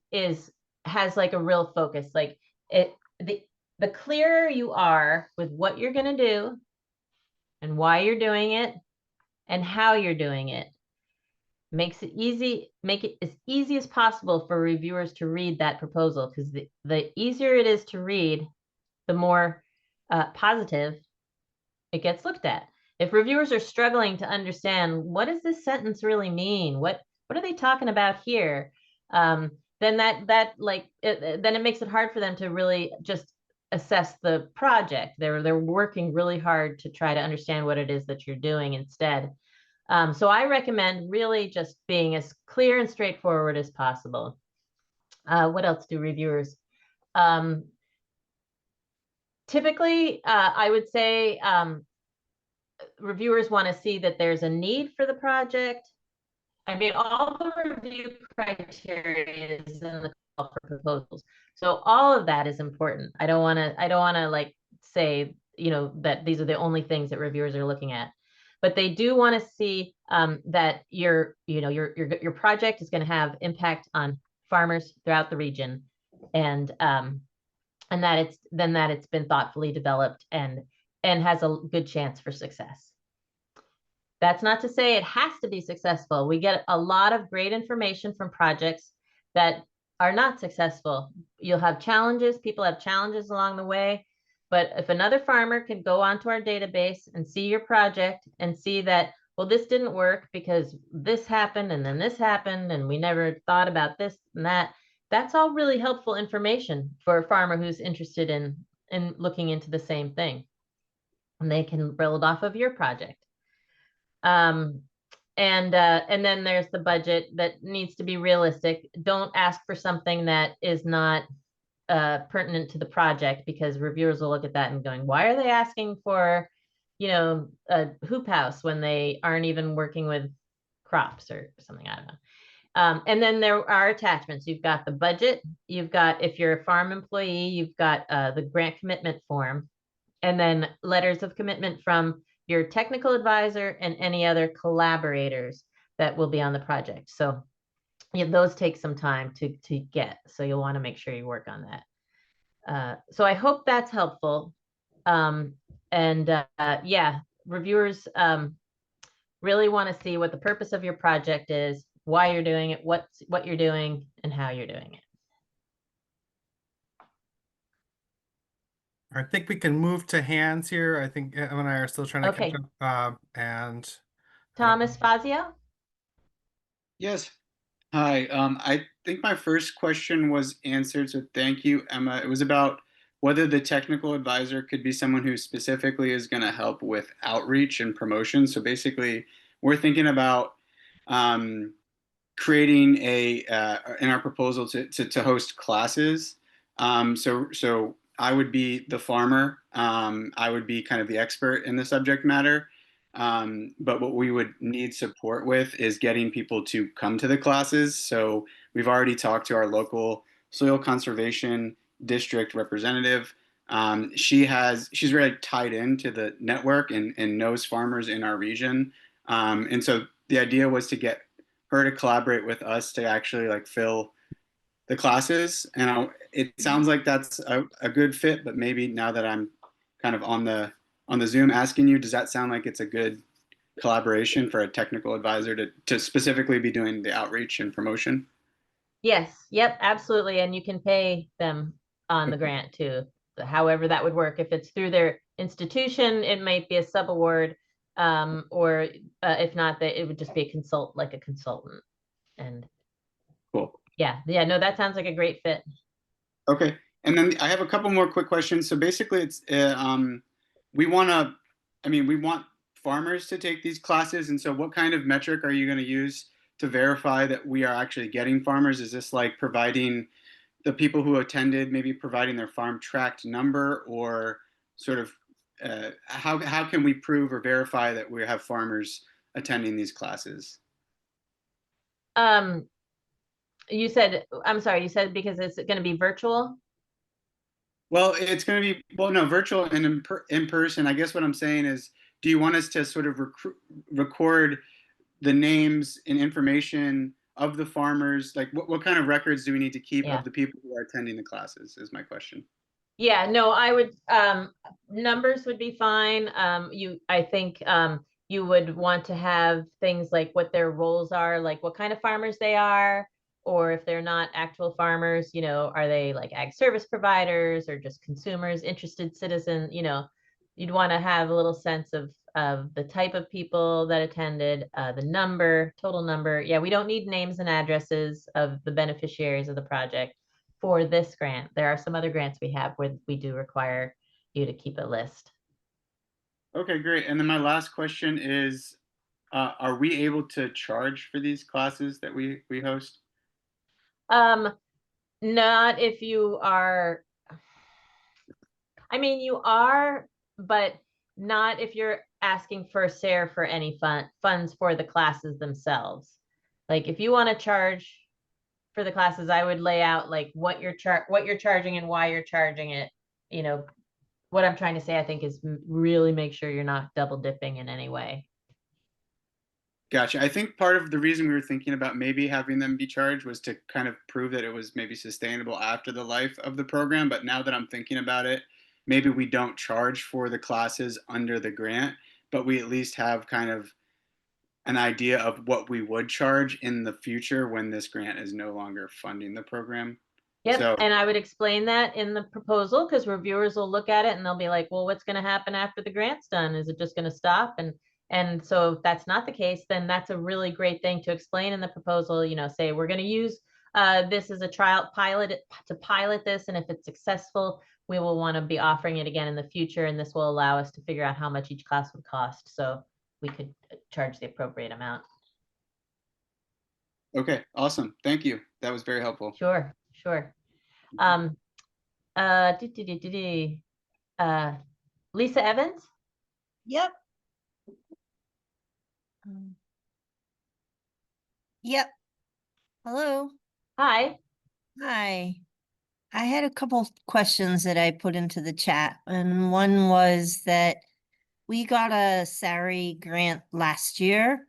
has like a real focus. Like the clearer you are with what you're going to do and why you're doing it and how you're doing it, make it as easy as possible for reviewers to read that proposal, because the easier it is to read, the more positive it gets looked at. If reviewers are struggling to understand, what does this sentence really mean? What are they talking about here? Then then it makes it hard for them to really just assess the project. They're working really hard to try to understand what it is that you're doing instead. So I recommend really just being as clear and straightforward as possible. What else do reviewers? Typically, I would say reviewers want to see that there's a need for the project. I mean, all the review criteria is in the call for proposals. So all of that is important. I don't want to like say, that these are the only things that reviewers are looking at. But they do want to see that your project is going to have impact on farmers throughout the region, and that it's been thoughtfully developed and has a good chance for success. That's not to say it has to be successful. We get a lot of great information from projects that are not successful. You'll have challenges. People have challenges along the way. But if another farmer can go onto our database and see your project and see that, well, this didn't work because this happened and then this happened and we never thought about this and that, that's all really helpful information for a farmer who's interested in looking into the same thing. And they can build off of your project. And then there's the budget that needs to be realistic. Don't ask for something that is not pertinent to the project, because reviewers will look at that and going, why are they asking for, a hoop house when they aren't even working with crops or something? I don't know. And then there are attachments. You've got the budget. You've got, if you're a farm employee, you've got the grant commitment form, and then letters of commitment from your technical advisor and any other collaborators that will be on the project. So those take some time to get. So you'll want to make sure you work on that. So I hope that's helpful. Yeah, reviewers really want to see what the purpose of your project is, why you're doing it, what you're doing, and how you're doing it. I think we can move to hands here. I think Emma and I are still trying to Okay. catch up. And Thomas Fazio? Yes. Hi. I think my first question was answered, so thank you, Emma. It was about whether the technical advisor could be someone who specifically is going to help with outreach and promotion. So basically, we're thinking about creating in our proposal to host classes. So I would be the farmer. I would be kind of the expert in the subject matter. But what we would need support with is getting people to come to the classes. So we've already talked to our local soil conservation district representative. She's really tied into the network and knows farmers in our region. And so the idea was to get her to collaborate with us to actually like fill the classes, and it sounds like that's a good fit. But maybe now that I'm kind of on the Zoom asking you, does that sound like it's a good collaboration for a technical advisor to specifically be doing the outreach and promotion? Yes, yep, absolutely. And you can pay them on the grant too. However that would work. If it's through their institution, it might be a subaward, or if not, that it would just be like a consultant. And Cool. yeah, no, that sounds like a great fit. Okay, and then I have a couple more quick questions. So basically, it's we want farmers to take these classes, and so what kind of metric are you going to use to verify that we are actually getting farmers? Is this like providing the people who attended, maybe providing their farm tract number, or sort of how can we prove or verify that we have farmers attending these classes? You said, I'm sorry, you said because it's going to be virtual? Well, it's going to be, no, virtual and in person. I guess what I'm saying is, do you want us to sort of record the names and information of the farmers? Like what kind of records do we need to keep of the people who are attending the classes is my question. Yeah, no, I would, numbers would be fine. I think you would want to have things like what their roles are, like what kind of farmers they are, or if they're not actual farmers, are they like ag service providers or just consumers, interested citizens, you'd want to have a little sense of the type of people that attended, the total number. Yeah, we don't need names and addresses of the beneficiaries of the project for this grant. There are some other grants we have where we do require you to keep a list. Okay, great. And then my last question is, are we able to charge for these classes that we host? Not if you are, you are, but not if you're asking for SARE for any funds for the classes themselves. Like if you want to charge for the classes, I would lay out like what you're charging and why you're charging it. What I'm trying to say, I think, is really make sure you're not double dipping in any way. Gotcha. I think part of the reason we were thinking about maybe having them be charged was to kind of prove that it was maybe sustainable after the life of the program. But now that I'm thinking about it, maybe we don't charge for the classes under the grant, but we at least have kind of an idea of what we would charge in the future when this grant is no longer funding the program. Yep, So, and I would explain that in the proposal because reviewers will look at it and they'll be like, well, what's going to happen after the grant's done? Is it just going to stop? And so if that's not the case, then that's a really great thing to explain in the proposal. Say we're going to use this as a pilot this, and if it's successful, we will want to be offering it again in the future, and this will allow us to figure out how much each class would cost, so we could charge the appropriate amount. okay, awesome. Thank you. That was very helpful. Sure. Lisa Evans? Yep. Yep. Hello. Hi. Hi. I had a couple questions that I put into the chat, and one was that we got a SARE grant last year,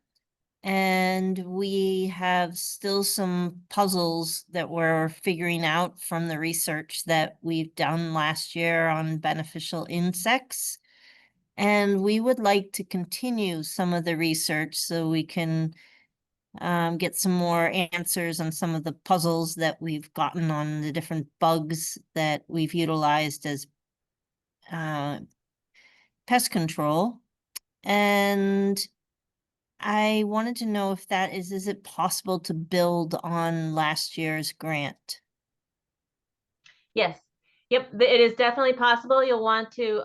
and we have still some puzzles that we're figuring out from the research that we've done last year on beneficial insects. And we would like to continue some of the research so we can get some more answers on some of the puzzles that we've gotten on the different bugs that we've utilized as pest control. And I wanted to know if is it possible to build on last year's grant? Yes. Yep, it is definitely possible. You'll want to,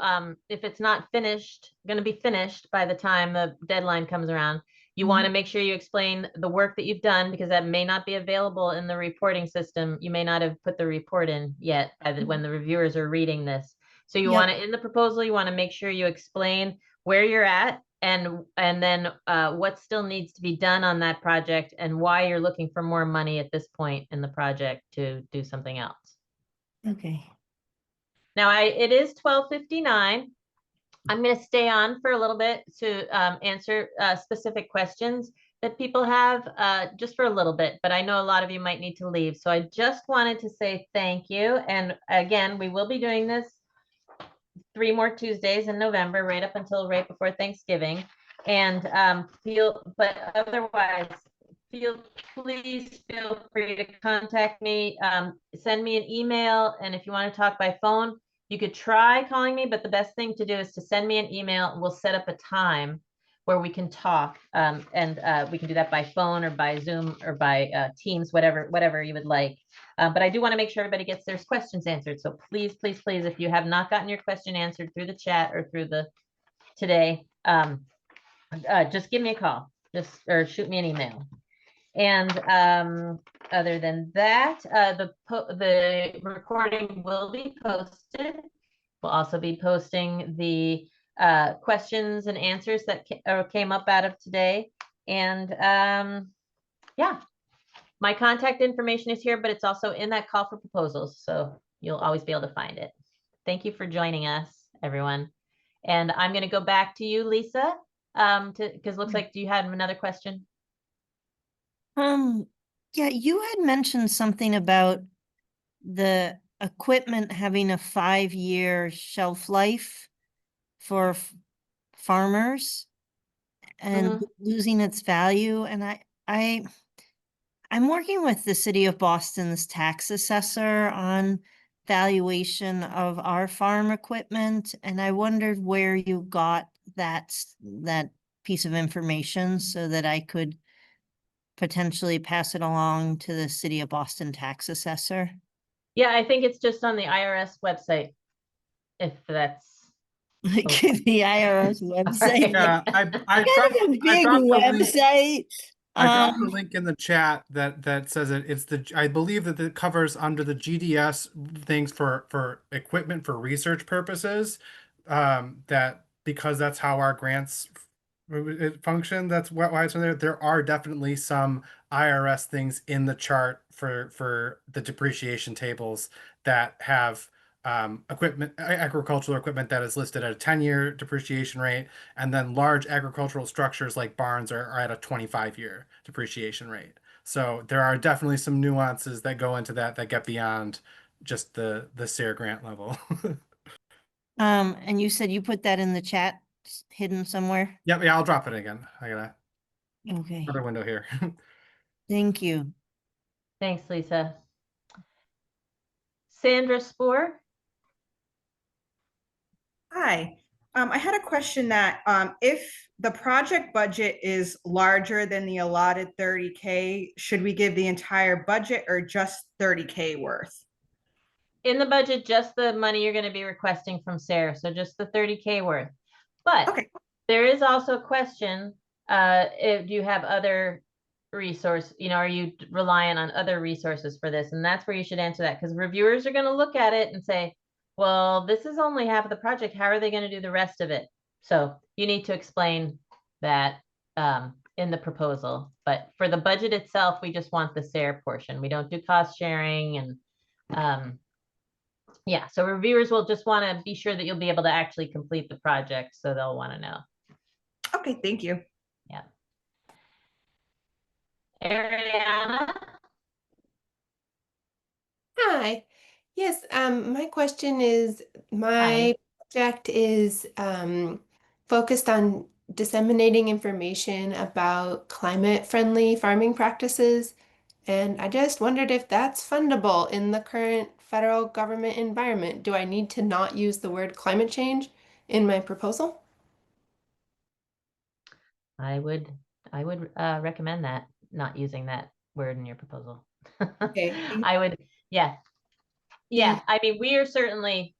if it's not going to be finished by the time the deadline comes around, you want to make sure you explain the work that you've done, because that may not be available in the reporting system. You may not have put the report in yet when the reviewers are reading this. So you want to, in the proposal, you want to make sure you explain where you're at and then what still needs to be done on that project and why you're looking for more money at this point in the project to do something else. Okay. Now it is 12:59. I'm going to stay on for a little bit to answer specific questions. that people have, just for a little bit, but I know a lot of you might need to leave. So I just wanted to say thank you. And again, we will be doing this 3 more Tuesdays in November, right up until right before Thanksgiving. And but otherwise, please feel free to contact me, send me an email. And if you want to talk by phone, you could try calling me, but the best thing to do is to send me an email. We'll set up a time where we can talk, and we can do that by phone or by Zoom or by Teams, whatever you would like. But I do want to make sure everybody gets their questions answered. So please, please, please, if you have not gotten your question answered through the chat or through the today, just give me a call, or shoot me an email. And other than that, the recording will be posted. We'll also be posting the questions and answers that came up out of today. And yeah, my contact information is here, but it's also in that call for proposals. So you'll always be able to find it. Thank you for joining us, everyone. And I'm going to go back to you, Lisa, because looks like you had another question. Yeah, you had mentioned something about the equipment having a 5-year shelf life for farmers and losing its value. And I'm working with the city of Boston's tax assessor on valuation of our farm equipment. And I wondered where you got that piece of information so that I could potentially pass it along to the city of Boston tax assessor. Yeah, I think it's just on the IRS website, if that's Like the IRS website. Yeah, I Kind of a big website. I dropped a link in the chat that says it's I believe that it covers under the GDS things for equipment for research purposes. That because that's how our grants function. That's why it's in there. There are definitely some IRS things in the chart for the depreciation tables that have agricultural equipment that is listed at a 10-year depreciation rate, and then large agricultural structures like barns are at a 25-year depreciation rate. So there are definitely some nuances that go into that get beyond just the SARE grant level. And you said you put that in the chat, hidden somewhere? Yep, yeah, I'll drop it again. I got Okay. another window here. Thank you. Thanks, Lisa. Sandra Spoor. Hi, I had a question that if the project budget is larger than the allotted 30K, should we give the entire budget or just 30K worth? In the budget, just the money you're going to be requesting from SARE, so just the 30K worth. But there is also a question, if you have other resource, are you reliant on other resources for this? And that's where you should answer that, because reviewers are going to look at it and say, well, this is only half of the project. How are they going to do the rest of it? So you need to explain that in the proposal. But for the budget itself, we just want the SARE portion. We don't do cost sharing. And yeah, so reviewers will just want to be sure that you'll be able to actually complete the project. So they'll want to know. Okay, thank you. Yeah. Ariana. Hi. Yes, my question is, my project is focused on disseminating information about climate-friendly farming practices, and I just wondered if that's fundable in the current federal government environment. Do I need to not use the word climate change in my proposal? I would recommend that, not using that word in your proposal. Okay. I would, yeah. Yeah, I mean, we are certainly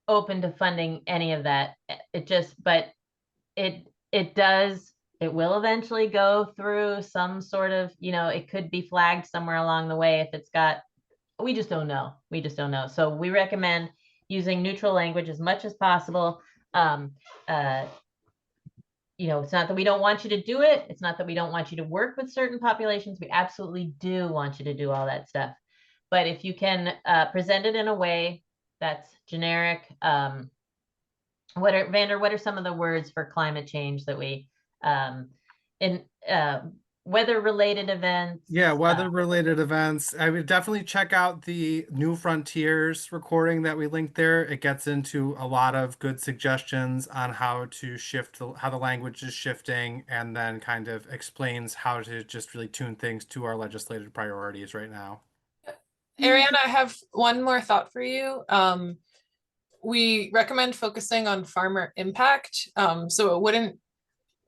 open to funding any of that. But it will eventually go through some sort of, it could be flagged somewhere along the way if it's got, we just don't know. We just don't know. So we recommend using neutral language as much as possible. It's not that we don't want you to do it. It's not that we don't want you to work with certain populations. We absolutely do want you to do all that stuff. But if you can present it in a way that's generic, Vander, what are some of the words for climate change that we, weather-related events. Yeah, weather-related events. I would definitely check out the New Frontiers recording that we linked there. It gets into a lot of good suggestions on how to shift, how the language is shifting, and then kind of explains how to just really tune things to our legislative priorities right now. Ariana, I have one more thought for you. We recommend focusing on farmer impact. So it wouldn't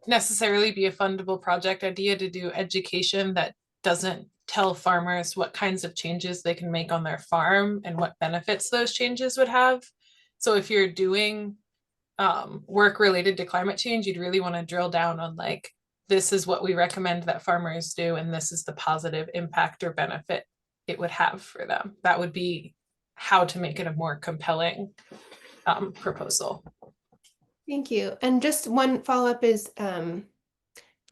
necessarily be a fundable project idea to do education that doesn't tell farmers what kinds of changes they can make on their farm and what benefits those changes would have. So if you're doing work related to climate change, you'd really want to drill down on like, this is what we recommend that farmers do, and this is the positive impact or benefit it would have for them. That would be how to make it a more compelling proposal. Thank you. And just one follow-up is,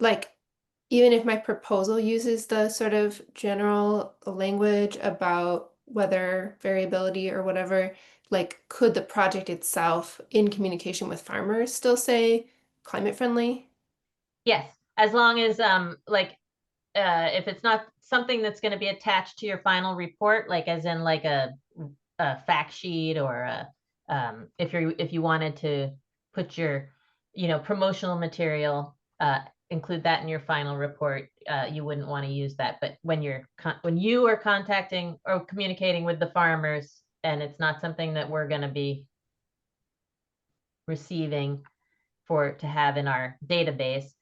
like, even if my proposal uses the sort of general language about weather variability or whatever, like, could the project itself in communication with farmers still say climate friendly? Yes, as long as if it's not something that's going to be attached to your final report, like as in like a fact sheet, or if you wanted to put your promotional material, include that in your final report, you wouldn't want to use that. But when you are contacting or communicating with the farmers, and it's not something that we're going to be receiving to have in our database,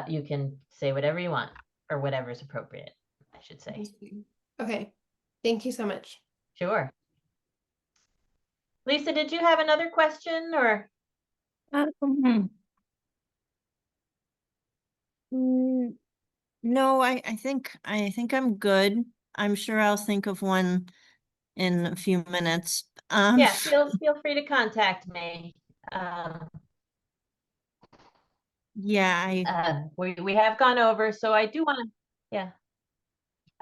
you can say whatever you want, or whatever is appropriate, I should say. Okay, thank you so much. Sure. Lisa, did you have another question, or? No, I think I'm good. I'm sure I'll think of one in a few minutes. Yeah, feel free to contact me. Yeah, we have gone over, so I do want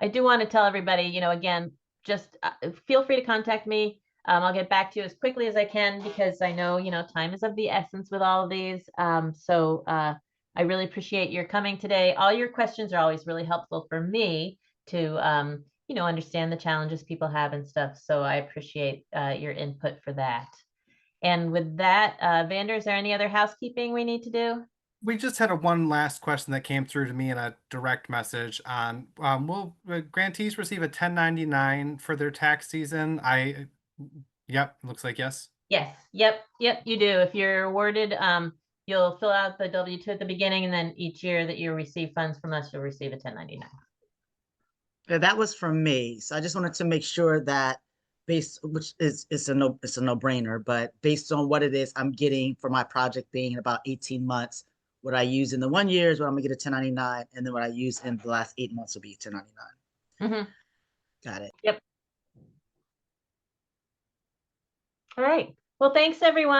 to tell everybody, again, just feel free to contact me. I'll get back to you as quickly as I can, because I know, time is of the essence with all of these. So I really appreciate your coming today. All your questions are always really helpful for me to, understand the challenges people have and stuff. So I appreciate your input for that. And with that, Vander, is there any other housekeeping we need to do? We just had one last question that came through to me in a direct message on, will grantees receive a 1099 for their tax season? Yep, looks like yes. Yes, yep, you do. If you're awarded, you'll fill out the W-2 at the beginning, and then each year that you receive funds from us, you'll receive a 1099. Yeah, that was from me. So I just wanted to make sure that which is it's a no-brainer, but based on what it is I'm getting for my project being in about 18 months, what I use in the 1 year is what I'm gonna get a 1099, and then what I use in the last 8 months will be 1099. Got it. Yep. All right. Well, thanks everyone.